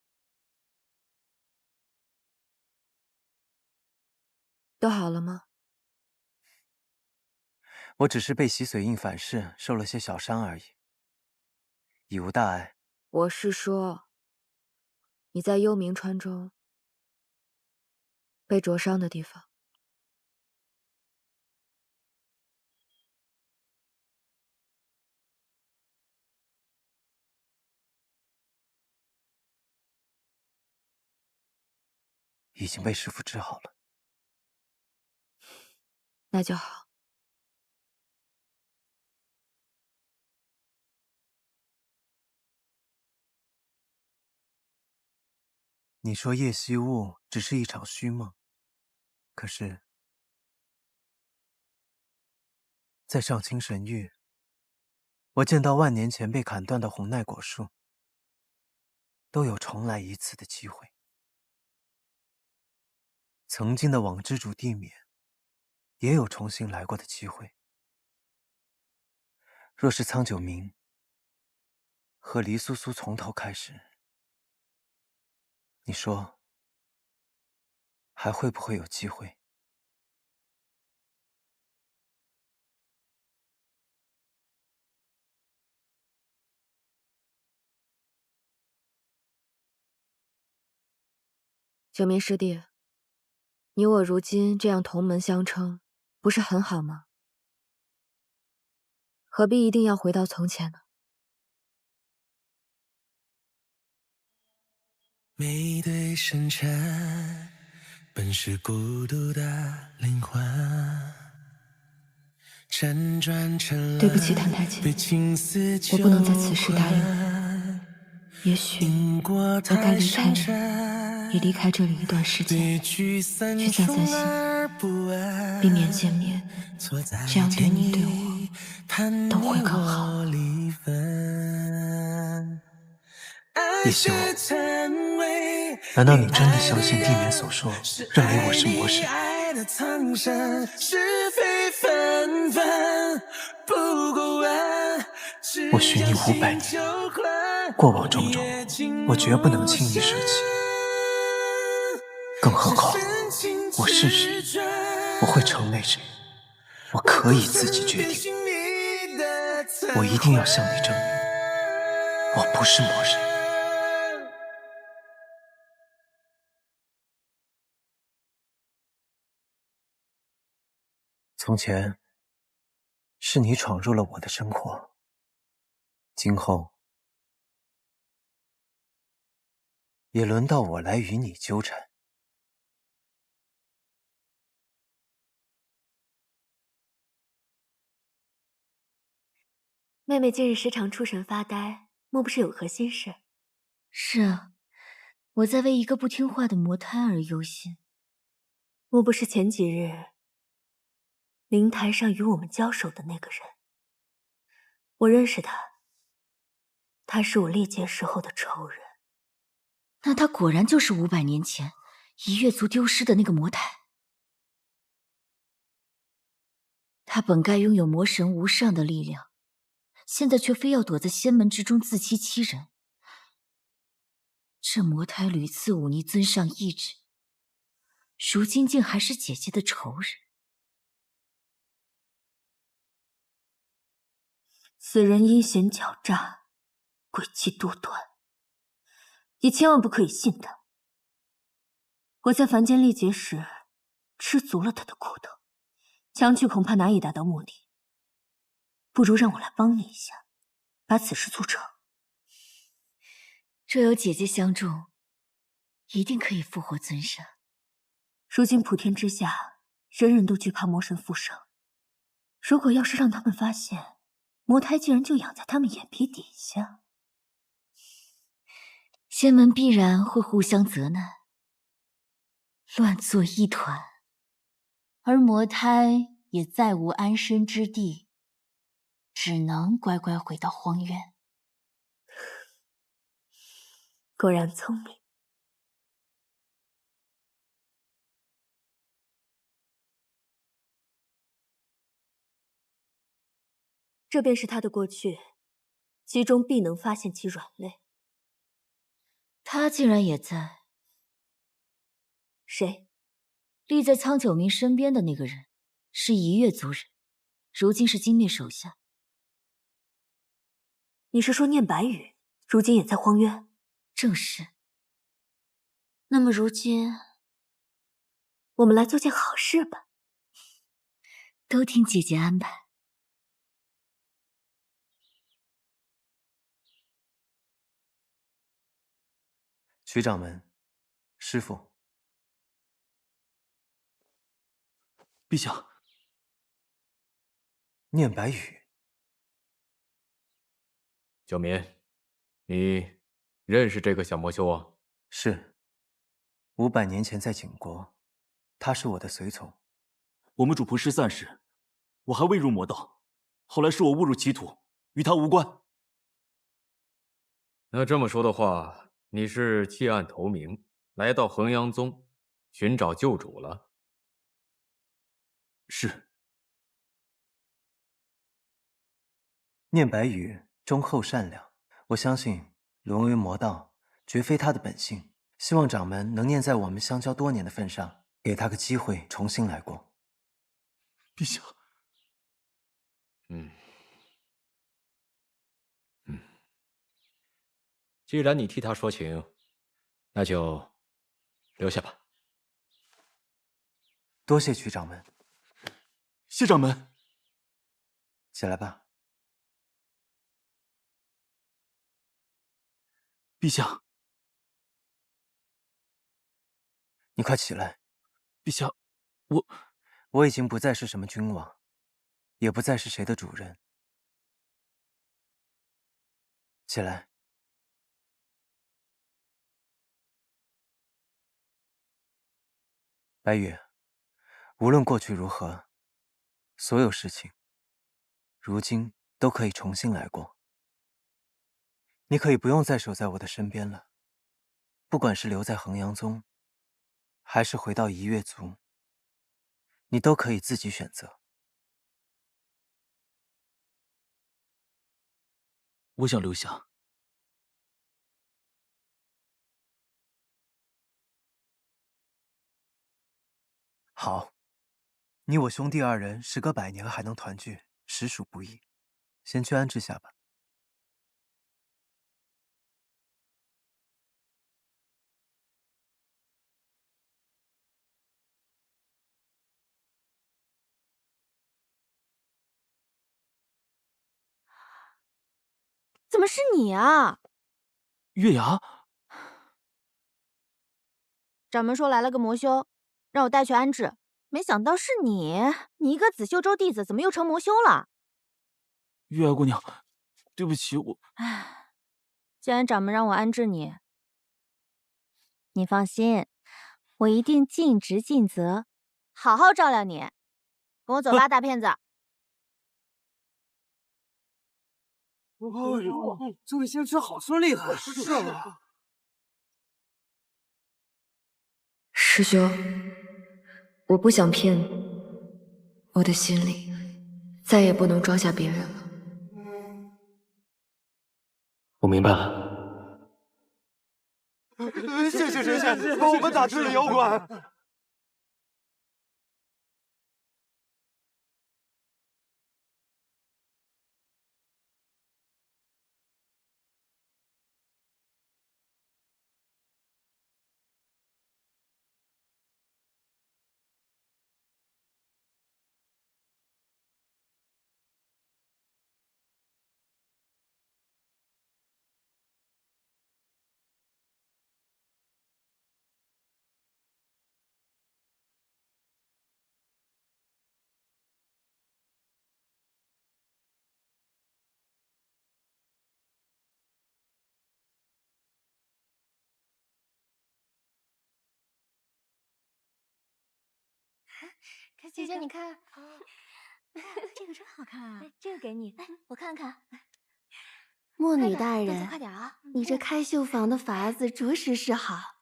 都好了吗？我只是被洗髓印反噬，受了些小伤而已，已无大碍。我是说，你在幽冥川中被灼伤的地方。已经被师傅治好了。那就好。你说叶惜雾只是一场虚梦，可是，在上清神域，我见到万年前被砍断的红奈果树，都有重来一次的机会。曾经的网之主地冕，也有重新来过的机会。若是苍九明和黎苏苏从头开始，你说还会不会有机会？九明师弟，你我如今这样同门相称，不是很好吗？何必一定要回到从前呢？面对深沉，本是孤独的灵魂。辗转沉沦，对不起，谭太姐，我不能在此时答应你。也许我该离开你，也离开这里一段时间，去散散心，避免见面，这样对你对我都会更好。叶惜雾，难道你真的相信地面所说，认为我是魔神？我许你500年，过往种种，我绝不能轻易舍弃。更何况，我是谁？我会成为谁？我可以自己决定。我一定要向你证明，我不是魔神。从前，是你闯入了我的生活，今后也轮到我来与你纠缠。妹妹近日时常出神发呆，莫不是有何心事？是啊，我在为一个不听话的魔胎而忧心。莫不是前几日灵台上与我们交手的那个人？我认识他，他是我历劫时候的仇人。那他果然就是500年前一月族丢失的那个魔胎。他本该拥有魔神无上的力量，现在却非要躲在仙门之中自欺欺人。这魔胎屡次忤逆尊上意志，如今竟还是姐姐的仇人。此人阴险狡诈，诡计多端，你千万不可以信他。我在凡间历劫时吃足了他的苦头，强取恐怕难以达到目的。不如让我来帮你一下，把此事做成。若有姐姐相助，一定可以复活尊上。如今普天之下，人人都惧怕魔神复生。如果要是让他们发现魔胎竟然就养在他们眼皮底下，仙门必然会互相责难，乱作一团，而魔胎也再无安身之地，只能乖乖回到荒原。果然聪明。这便是他的过去，其中必能发现其软肋。他竟然也在？谁？立在苍九明身边的那个人，是一月族人，如今是金灭手下。你是说念白羽，如今也在荒渊？正是。那么如今，我们来做件好事吧。都听姐姐安排。徐掌门，师傅。陛下。念白羽，九民，你认识这个小魔修啊？是。500年前在景国，他是我的随从。我们主仆失散时，我还未入魔道，后来是我误入歧途，与他无关。那这么说的话，你是弃暗投明，来到衡阳宗寻找救主了？是。念白羽忠厚善良，我相信沦为魔道绝非他的本性。希望掌门能念在我们相交多年的份上，给他个机会重新来过。陛下。既然你替他说情，那就留下吧。多谢曲掌门。谢掌门。起来吧。陛下。你快起来。陛下，我已经不再是什么君王，也不再是谁的主人。起来。白羽，无论过去如何，所有事情，如今都可以重新来过。你可以不用再守在我的身边了，不管是留在衡阳宗，还是回到夷月族，你都可以自己选择。我想留下。好，你我兄弟2人时隔100年还能团聚，实属不易。先去安置下吧。怎么是你啊？月牙。掌门说来了个魔修，让我带去安置，没想到是你。你一个紫袖州弟子，怎么又成魔修了？月牙姑娘，对不起，唉，既然掌门让我安置你，你放心，我一定尽职尽责，好好照料你。跟我走吧，大骗子。哎呦，这位仙师好生厉害！是啊。师兄，我不想骗你，我的心里再也不能装下别人了。我明白了。谢谢神仙，帮我们打退了妖怪。姐姐，你看，这个真好看啊！这个给你，我看看。墨女大人，快点啊！你这开绣坊的法子着实是好，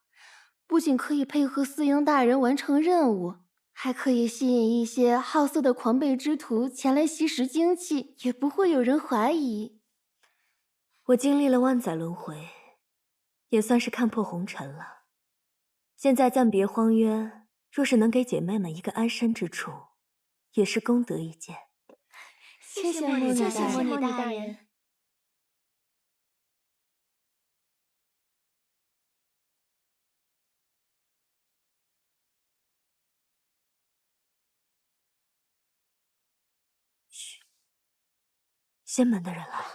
不仅可以配合司营大人完成任务，还可以吸引一些好色的狂悖之徒前来吸食精气，也不会有人怀疑。我经历了万载轮回，也算是看破红尘了。现在暂别荒渊，若是能给姐妹们一个安身之处，也是功德一件。谢谢墨女大人。仙门的人来了！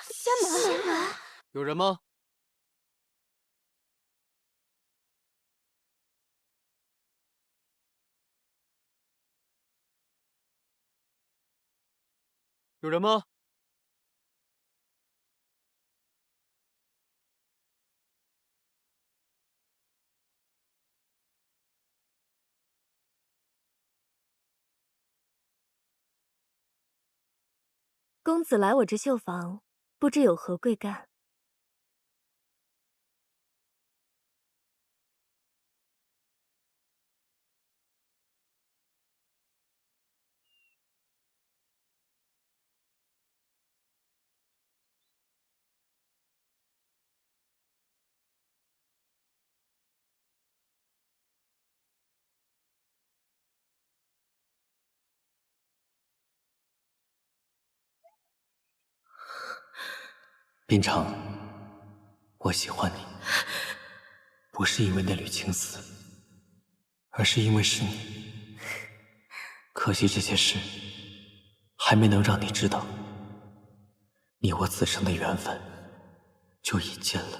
仙门，有人吗？有人吗？公子来我这绣房，不知有何贵干？滨城，我喜欢你，不是因为那缕情丝，而是因为是你。可惜这些事还没能让你知道，你我此生的缘分就已尽了。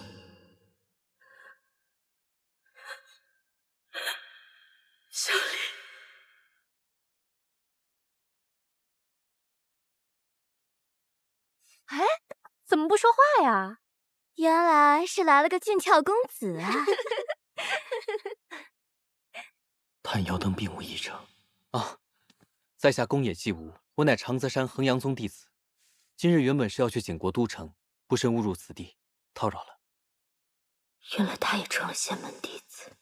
小丽，哎，怎么不说话呀？原来是来了个俊俏公子啊！探妖灯并无异常啊，在下宫野继武，我乃长泽山衡阳宗弟子。今日原本是要去景国都城，不慎误入此地，叨扰了。原来他也成了仙门弟子。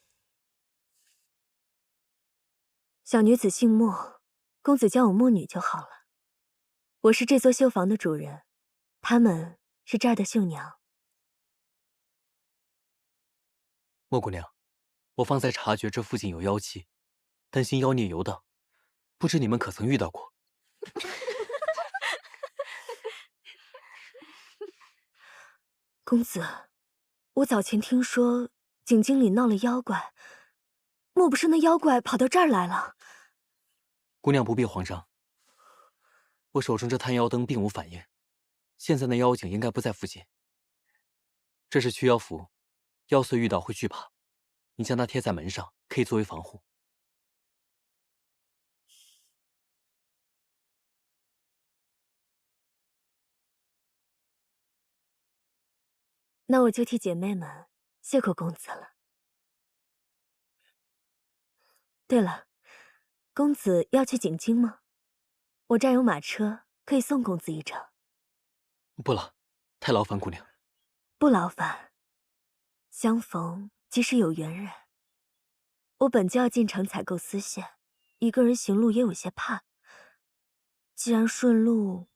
小女子姓莫，公子叫我莫女就好了。我是这座绣房的主人，她们是这儿的绣娘。莫姑娘，我方才察觉这附近有妖气，担心妖孽游荡，不知你们可曾遇到过？公子，我早前听说景京里闹了妖怪，莫不是那妖怪跑到这儿来了？姑娘不必慌张，我手中这探妖灯并无反应，现在那妖精应该不在附近。这是驱妖符，妖祟遇到会惧怕，你将它贴在门上，可以作为防护。那我就替姐妹们谢过公子了。对了，公子要去景京吗？我这儿有马车，可以送公子一程。不了，太劳烦姑娘。不劳烦，相逢即是有缘人。我本就要进城采购丝线，一个人行路也有些怕。既然顺路，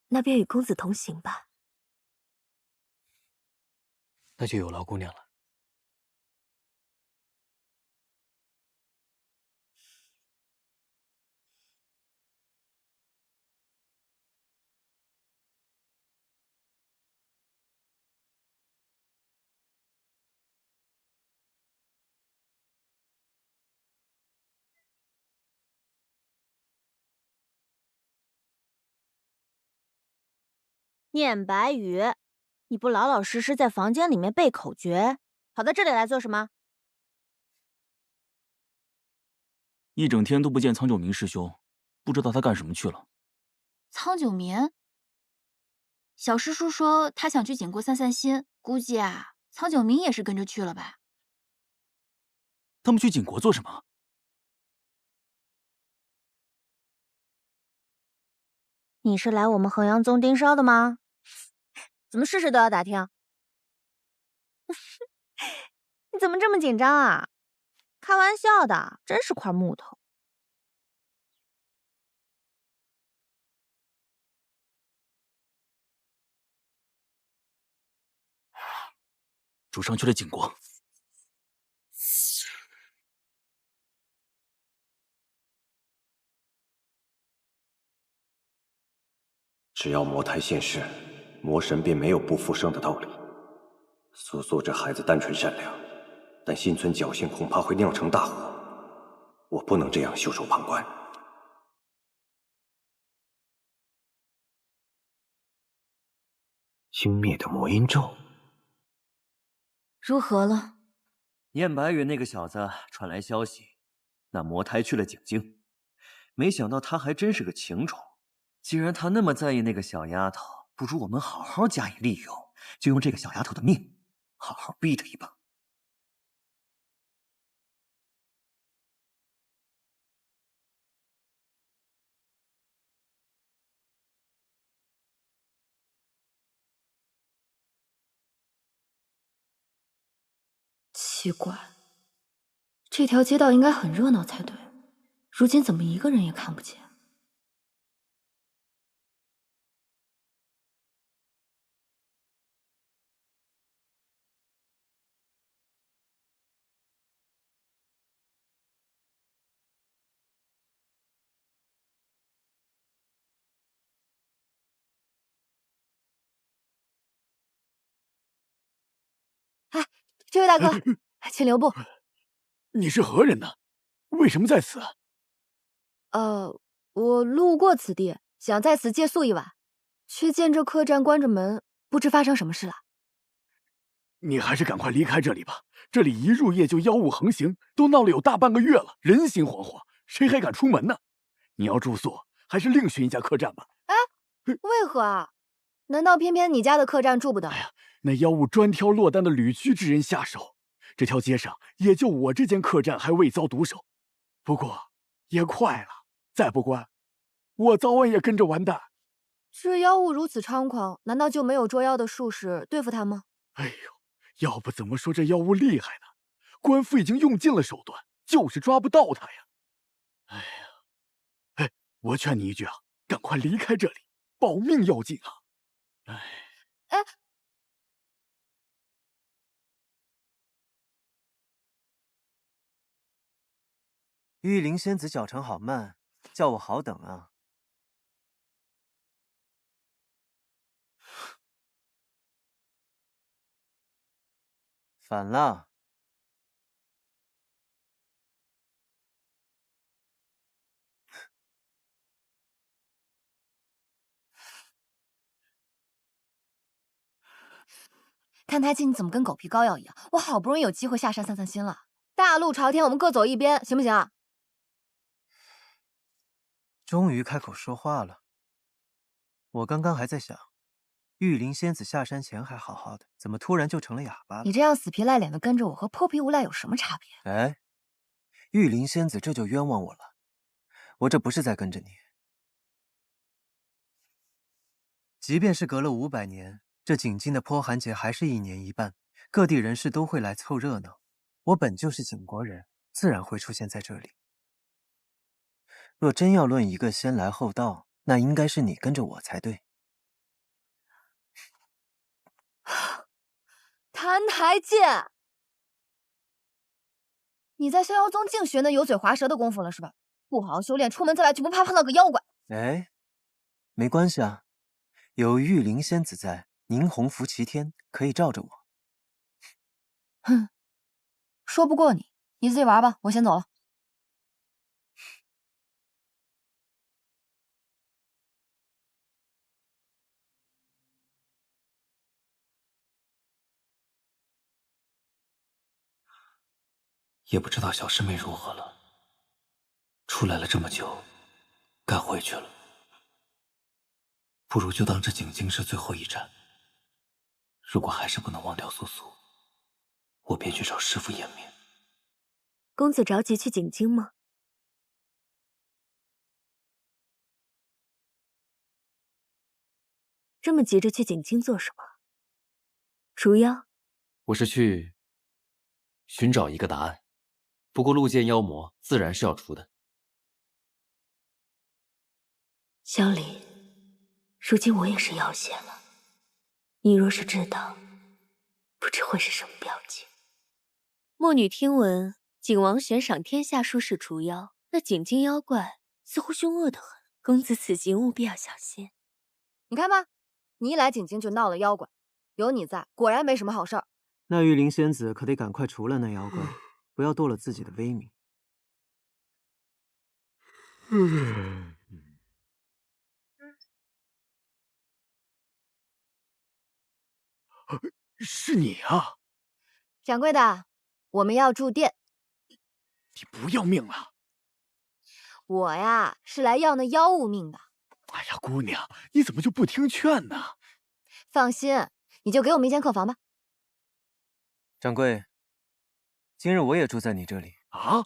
那便与公子同行吧。那就有劳姑娘了。念白羽，你不老老实实在房间里面背口诀，跑到这里来做什么？一整天都不见苍九明师兄，不知道他干什么去了。苍九明，小师叔说他想去景国散散心，估计啊，苍九明也是跟着去了吧。他们去景国做什么？你是来我们衡阳宗盯梢的吗？怎么事事都要打听？你怎么这么紧张啊？开玩笑的，真是块木头。主上去了景国。只要魔胎现世，魔神便没有不复生的道理。苏苏这孩子单纯善良，但心存侥幸，恐怕会酿成大祸。我不能这样袖手旁观。轻蔑的魔音咒，如何了？念白羽那个小子传来消息，那魔胎去了景京，没想到他还真是个情种，既然他那么在意那个小丫头，不如我们好好加以利用，就用这个小丫头的命，好好逼他一把。奇怪，这条街道应该很热闹才对，如今怎么一个人也看不见？这位大哥，请留步。你是何人呢？为什么在此？我路过此地，想在此借宿一晚，却见这客栈关着门，不知发生什么事了。你还是赶快离开这里吧，这里一入夜就妖物横行，都闹了有大半个月了，人心惶惶，谁还敢出门呢？你要住宿，还是另寻一家客栈吧。哎，为何啊？难道偏偏你家的客栈住不得？那妖物专挑落单的旅居之人下手，这条街上也就我这间客栈还未遭毒手。不过也快了，再不关，我早晚也跟着完蛋。这妖物如此猖狂，难道就没有捉妖的术士对付他吗？哎呦，要不怎么说这妖物厉害呢？官府已经用尽了手段，就是抓不到他呀。哎呀，哎，我劝你一句啊，赶快离开这里，保命要紧啊！哎，玉灵仙子脚程好慢，叫我好等啊。反了。摊台记，你怎么跟狗皮膏药一样？我好不容易有机会下山散散心了，大路朝天，我们各走一边，行不行啊？终于开口说话了。我刚刚还在想，玉灵仙子下山前还好好的，怎么突然就成了哑巴了？你这样死皮赖脸的跟着我，和泼皮无赖有什么差别？哎，玉灵仙子这就冤枉我了。我这不是在跟着你，即便是隔了500年，这景京的泼寒节还是1年1办，各地人士都会来凑热闹。我本就是景国人，自然会出现在这里。若真要论一个先来后到，那应该是你跟着我才对。摊台记，你在逍遥宗净学那油嘴滑舌的功夫了是吧？不好好修炼，出门再来就不怕碰到个妖怪。哎，没关系啊，有玉灵仙子在，宁洪福齐天，可以罩着我。哼，说不过你，你自己玩吧，我先走了。也不知道小师妹如何了。出来了这么久，该回去了。不如就当这景京是最后一站。如果还是不能忘掉素素，我便去找师父延命。公子着急去景京吗？这么急着去景京做什么？除妖？我是去寻找一个答案。不过路见妖魔，自然是要除的。萧离，如今我也是妖仙了，你若是知道，不知会是什么表情。墨女听闻景王悬赏天下术士除妖，那景京妖怪似乎凶恶得很，公子此行务必要小心。你看吧，你一来景京就闹了妖怪，有你在，果然没什么好事儿。那玉灵仙子可得赶快除了那妖怪，不要堕了自己的威名。是你啊，掌柜的，我们要住店。你不要命了？我呀，是来要那妖物命的。哎呀，姑娘，你怎么就不听劝呢？放心，你就给我们一间客房吧。掌柜，今日我也住在你这里啊？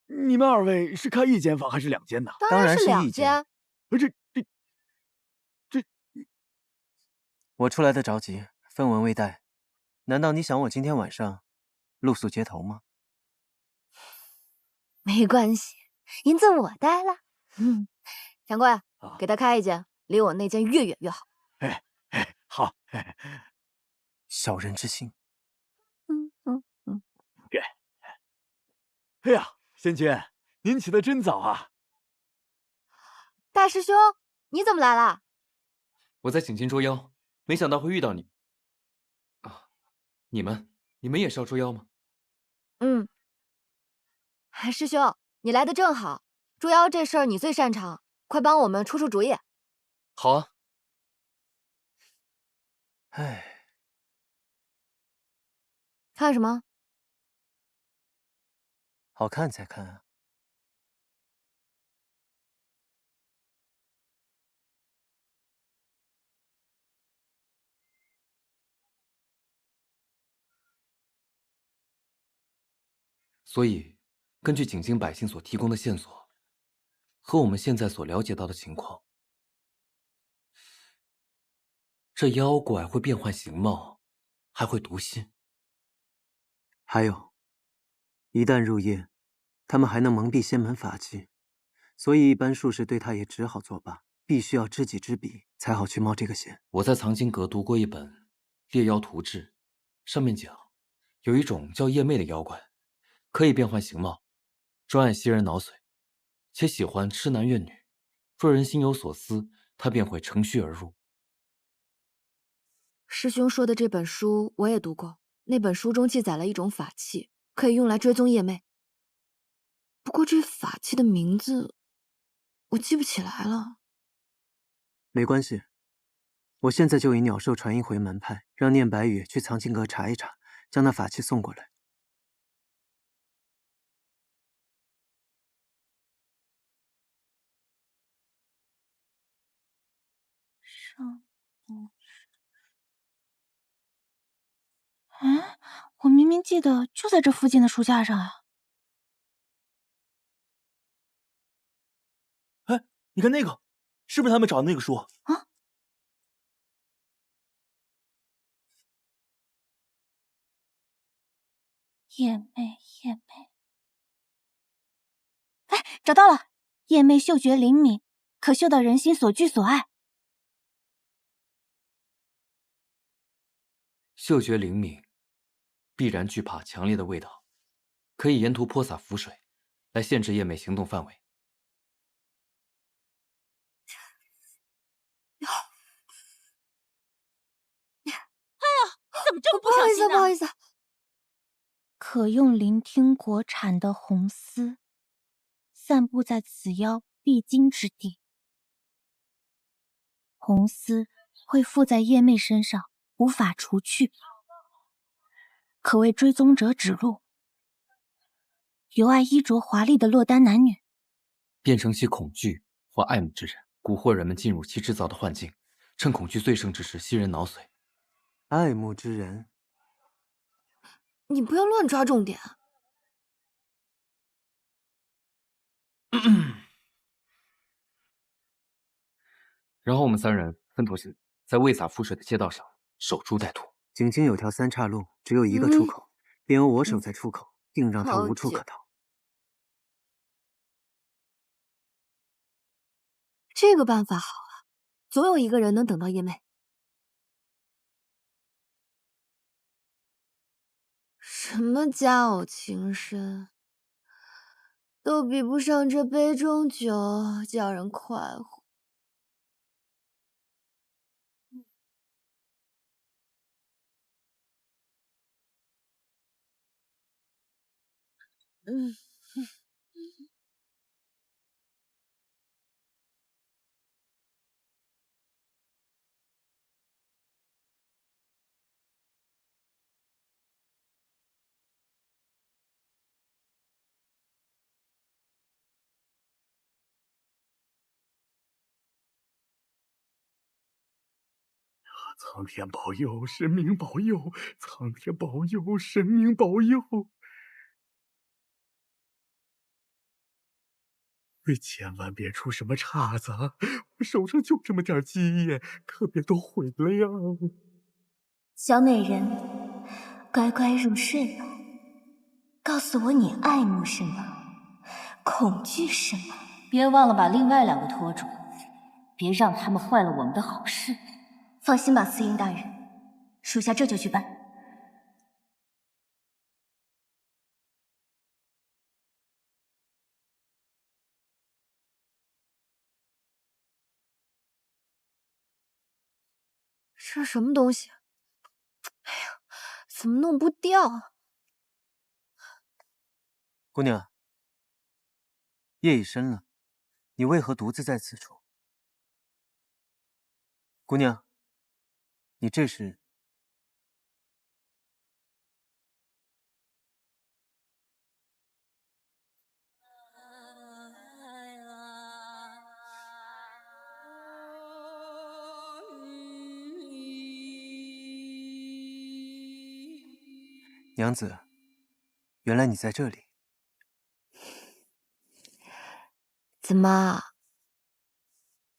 你们二位是开一间房还是2间呢？当然是2间。我出来的着急，分文未带，难道你想我今天晚上露宿街头吗？没关系，银子我带了。掌柜，给他开一间，离我那间越远越好。好。小人之心。哎呀，仙君，您起得真早啊！大师兄，你怎么来了？我在请经捉妖，没想到会遇到你。啊，你们也是要捉妖吗？师兄，你来的正好，捉妖这事儿你最擅长，快帮我们出出主意。好啊。唉，看什么？好看才看啊。所以，根据景京百姓所提供的线索，和我们现在所了解到的情况，这妖怪会变换形貌，还会读心。还有，一旦入夜，他们还能蒙蔽仙门法器，所以一般术士对他也只好作罢，必须要知己知彼，才好去冒这个险。我在藏经阁读过一本《猎妖图志》，上面讲，有一种叫夜魅的妖怪，可以变换形貌，专爱袭人脑髓，且喜欢痴男怨女。若人心有所思，他便会乘虚而入。师兄说的这本书我也读过，那本书中记载了一种法器，可以用来追踪夜魅。不过这法器的名字我记不起来了。没关系，我现在就以鸟兽传音回门派，让念白羽去藏经阁查一查，将那法器送过来。我明明记得就在这附近的书架上啊。哎，你看那个，是不是他们找的那个书？啊！夜魅，夜魅。哎，找到了！夜魅嗅觉灵敏，可嗅到人心所居所爱。嗅觉灵敏，必然惧怕强烈的味道，可以沿途泼洒符水，来限制夜魅行动范围。哎呀，你怎么这么不小心呢？不好意思。可用聆听国产的红丝，散布在此妖必经之地。红丝会附在夜魅身上，无法除去，可为追踪者指路。尤爱衣着华丽的落单男女，变成其恐惧或爱慕之人，蛊惑人们进入其制造的幻境，趁恐惧最盛之时吸人脑髓。爱慕之人，你不要乱抓重点。然后我们3人分头行，在未洒符水的街道上守株待兔。景京有条3岔路，只有一个出口，便由我守在出口，定让他无处可逃。这个办法好啊，总有一个人能等到夜魅。什么佳偶情深，都比不上这杯中酒叫人快活。苍天保佑，神明保佑，苍天保佑，神明保佑。可千万别出什么岔子啊！我手上就这么点基业，可别都毁了呀！小美人，乖乖入睡吧。告诉我你爱慕什么，恐惧什么。别忘了把另外2个拖住，别让他们坏了我们的好事。放心吧，司营大人，属下这就去办。这是什么东西？哎呀，怎么弄不掉啊？姑娘，夜已深了，你为何独自在此处？姑娘，你这是……娘子，原来你在这里。怎么，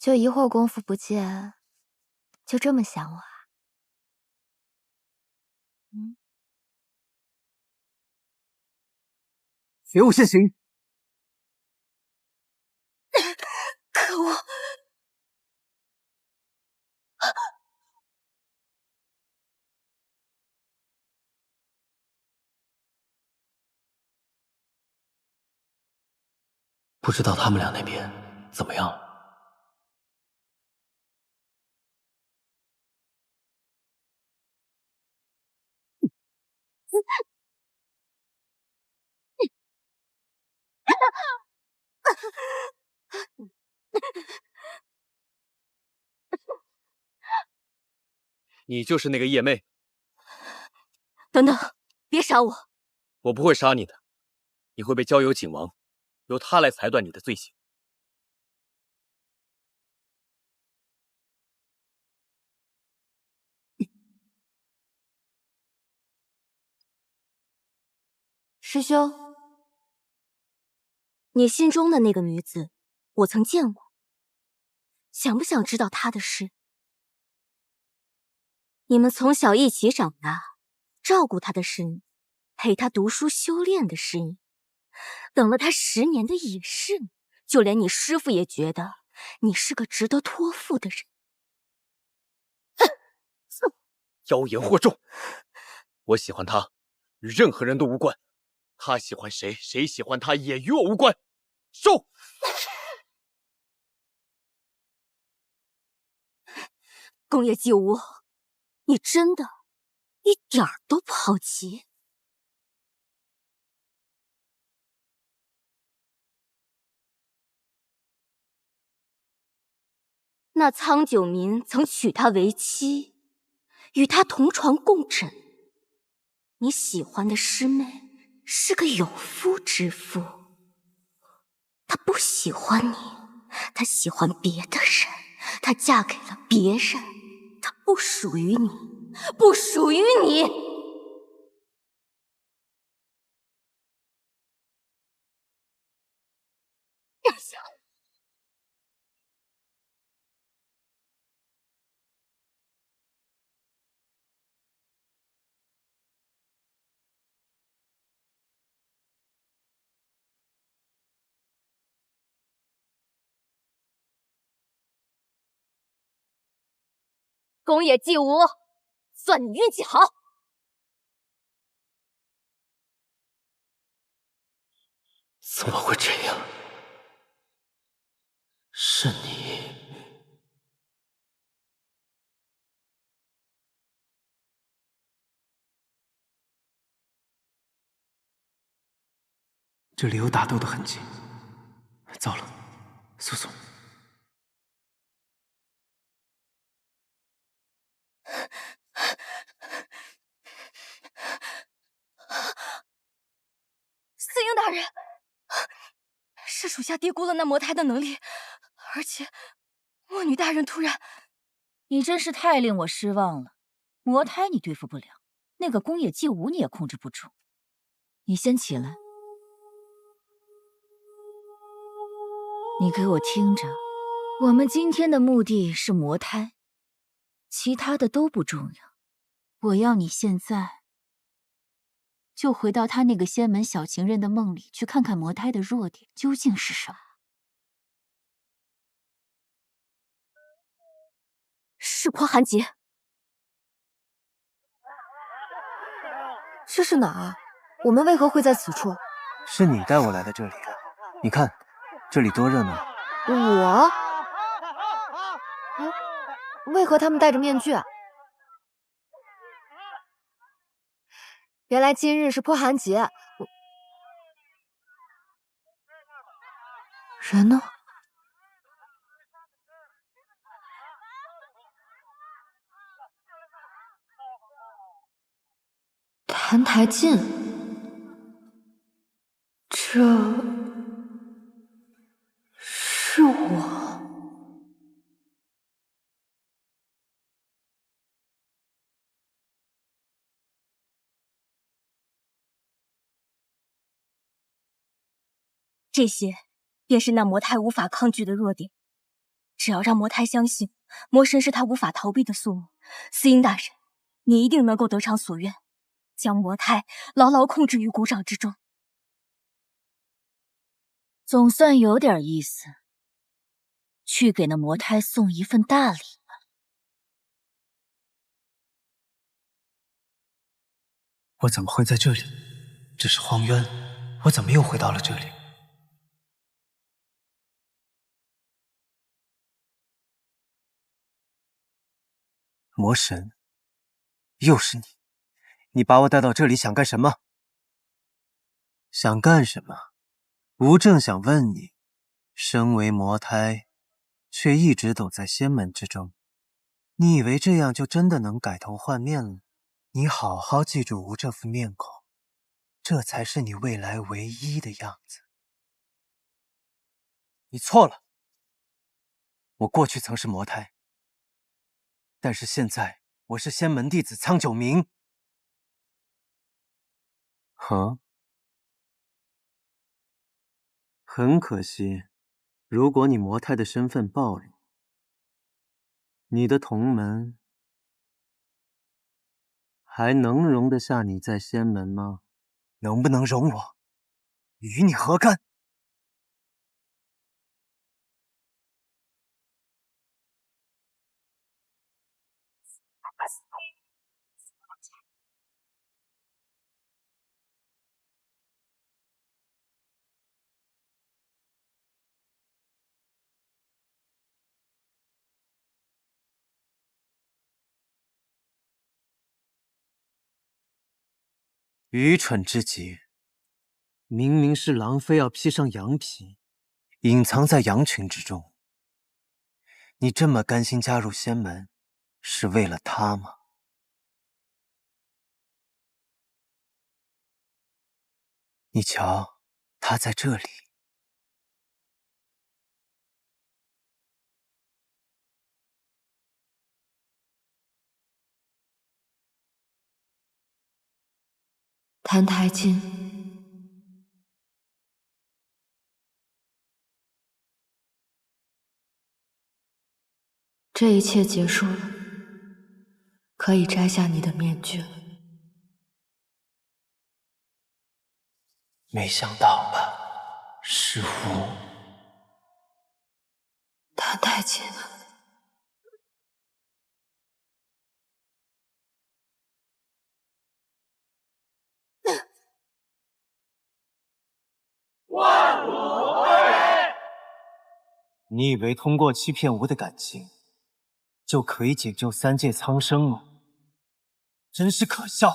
就一会儿功夫不见，就这么想我啊？给我现形！可恶！不知道他们俩那边怎么样了？你就是那个叶妹。等等，别杀我！我不会杀你的，你会被交由景王，由他来裁断你的罪行。师兄，你心中的那个女子，我曾见过。想不想知道她的事？你们从小一起长大，照顾她的是你，陪她读书修炼的是你，等了她10年的也是你，就连你师父也觉得你是个值得托付的人。妖言惑众！我喜欢他，与任何人都无关。他喜欢谁，谁喜欢他，也与我无关。收！宫野纪无，你真的一点儿都不好奇？那苍九民曾娶她为妻，与她同床共枕。你喜欢的师妹是个有夫之妇，她不喜欢你，她喜欢别的人，她嫁给了别人，她不属于你，不属于你。宫野纪无，算你运气好。怎么会这样？是你。这里有打斗的痕迹。糟了，苏苏。司营大人，是属下低估了那魔胎的能力，而且墨女大人突然你真是太令我失望了。魔胎你对付不了，那个宫野纪武你也控制不住。你先起来，你给我听着，我们今天的目的是魔胎，其他的都不重要。我要你现在就回到他那个仙门小情人的梦里，去看看魔胎的弱点究竟是什么。是泼寒劫。这是哪儿？我们为何会在此处？是你带我来的这里，你看，这里多热闹。我？为何他们戴着面具啊？原来今日是泼寒节。人呢？澹台烬，这是我。这些便是那魔胎无法抗拒的弱点。只要让魔胎相信魔神是他无法逃避的宿命，司音大人，你一定能够得偿所愿，将魔胎牢牢控制于股掌之中。总算有点意思，去给那魔胎送一份大礼吧。我怎么会在这里？这是荒渊，我怎么又回到了这里？魔神，又是你！你把我带到这里想干什么？想干什么？吾正想问你，身为魔胎，却一直躲在仙门之中，你以为这样就真的能改头换面了？你好好记住吾这副面孔，这才是你未来唯一的样子。你错了，我过去曾是魔胎，但是现在我是仙门弟子苍九明。很可惜，如果你魔胎的身份暴露，你的同门还能容得下你在仙门吗？能不能容我，与你何干？愚蠢至极！明明是狼，非要披上羊皮，隐藏在羊群之中。你这么甘心加入仙门，是为了他吗？你瞧，他在这里。澹台烬，这一切结束了，可以摘下你的面具了。没想到吧，是我。澹台烬，万物同归。你以为通过欺骗吾的感情，就可以解救三界苍生吗？真是可笑！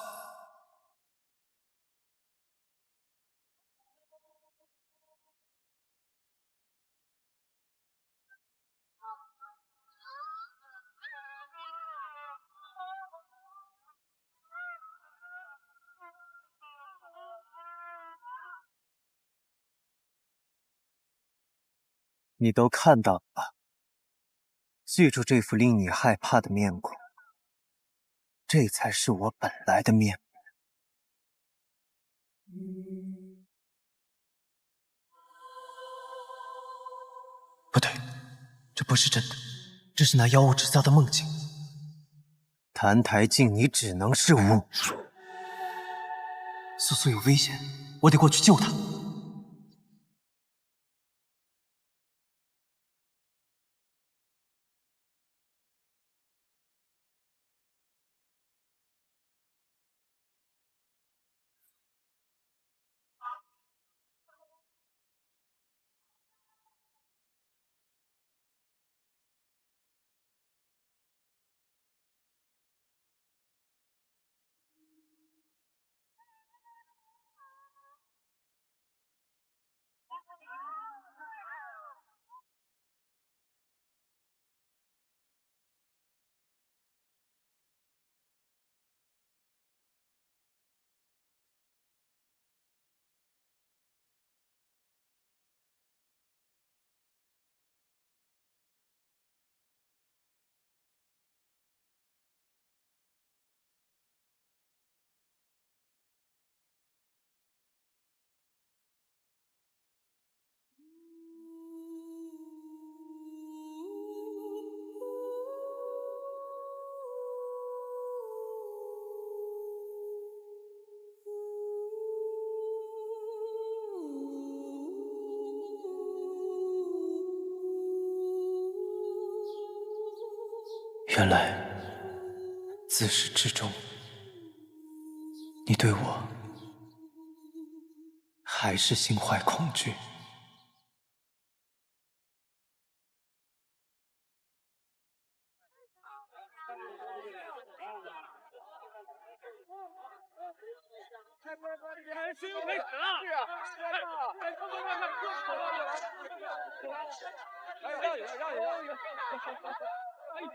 你都看到了吧？记住这副令你害怕的面孔，这才是我本来的面目。不对，这不是真的，这是那妖物制造的梦境。澹台烬，你只能是巫术。苏苏有危险，我得过去救她。原来，自始至终，你对我还是心怀恐惧。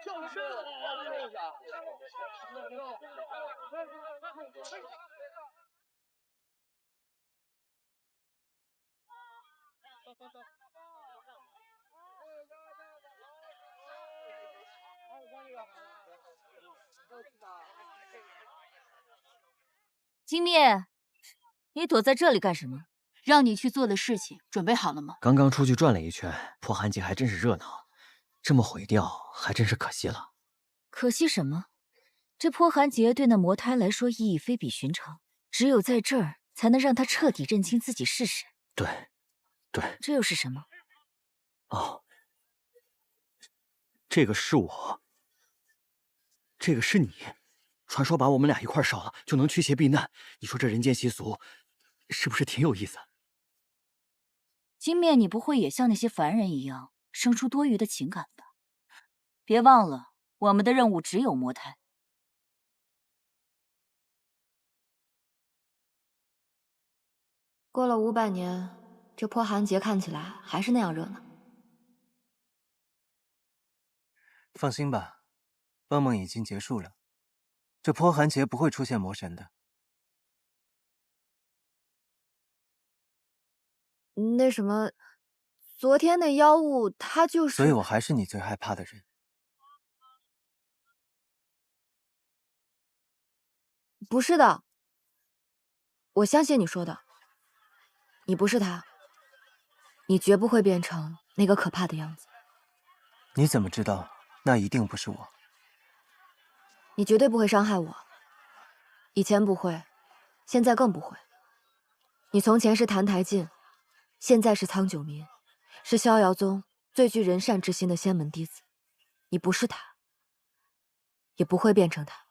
跳身啊！金灭，你躲在这里干什么？让你去做的事情准备好了吗？刚刚出去转了一圈，破寒节还真是热闹，这么毁掉还真是可惜了。可惜什么？这泼寒节对那魔胎来说意义非比寻常，只有在这儿才能让他彻底认清自己是谁。对，对。这又是什么？哦，这个是我，这个是你。传说把我们俩一块烧了，就能驱邪避难。你说这人间习俗，是不是挺有意思？金灭，你不会也像那些凡人一样，生出多余的情感吧？别忘了，我们的任务只有魔胎。过了500年，这泼寒节看起来还是那样热闹。放心吧，噩梦已经结束了。这泼寒节不会出现魔神的。那什么，昨天那妖物他就是……所以我还是你最害怕的人。不是的，我相信你说的。你不是他，你绝不会变成那个可怕的样子。你怎么知道那一定不是我？你绝对不会伤害我，以前不会，现在更不会。你从前是澹台烬，现在是苍九民，是逍遥宗最具人善之心的仙门弟子。你不是他，也不会变成他。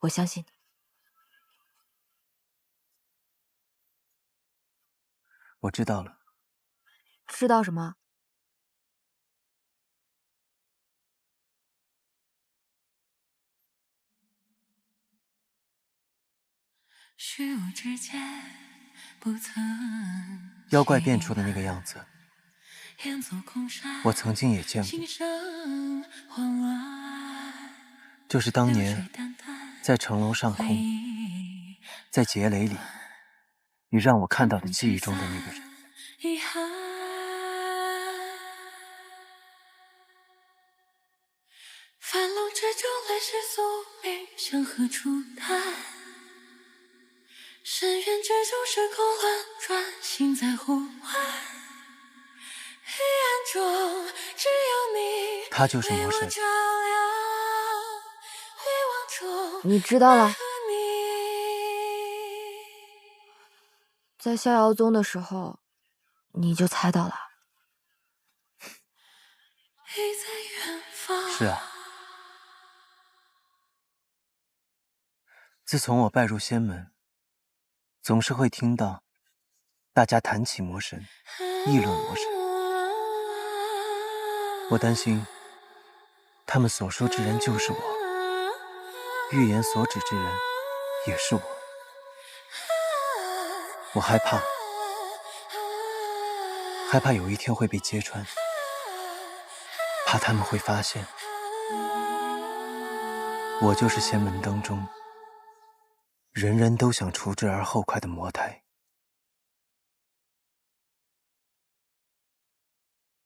我相信你。我知道了。知道什么？妖怪变出的那个样子，我曾经也见过。就是当年在城楼上空，在劫雷里，你让我看到的记忆中的那个人。翻笼之中来世宿命，向何处谈？深渊之中时空轮转，心在呼唤。黑暗中只有你，他就是魔神。你知道了。在逍遥宗的时候，你就猜到了。是啊。自从我拜入仙门，总是会听到大家谈起魔神，议论魔神。我担心他们所说之人就是我，预言所指之人也是我。我害怕有一天会被揭穿，怕他们会发现我就是仙门当中人人都想除之而后快的魔胎。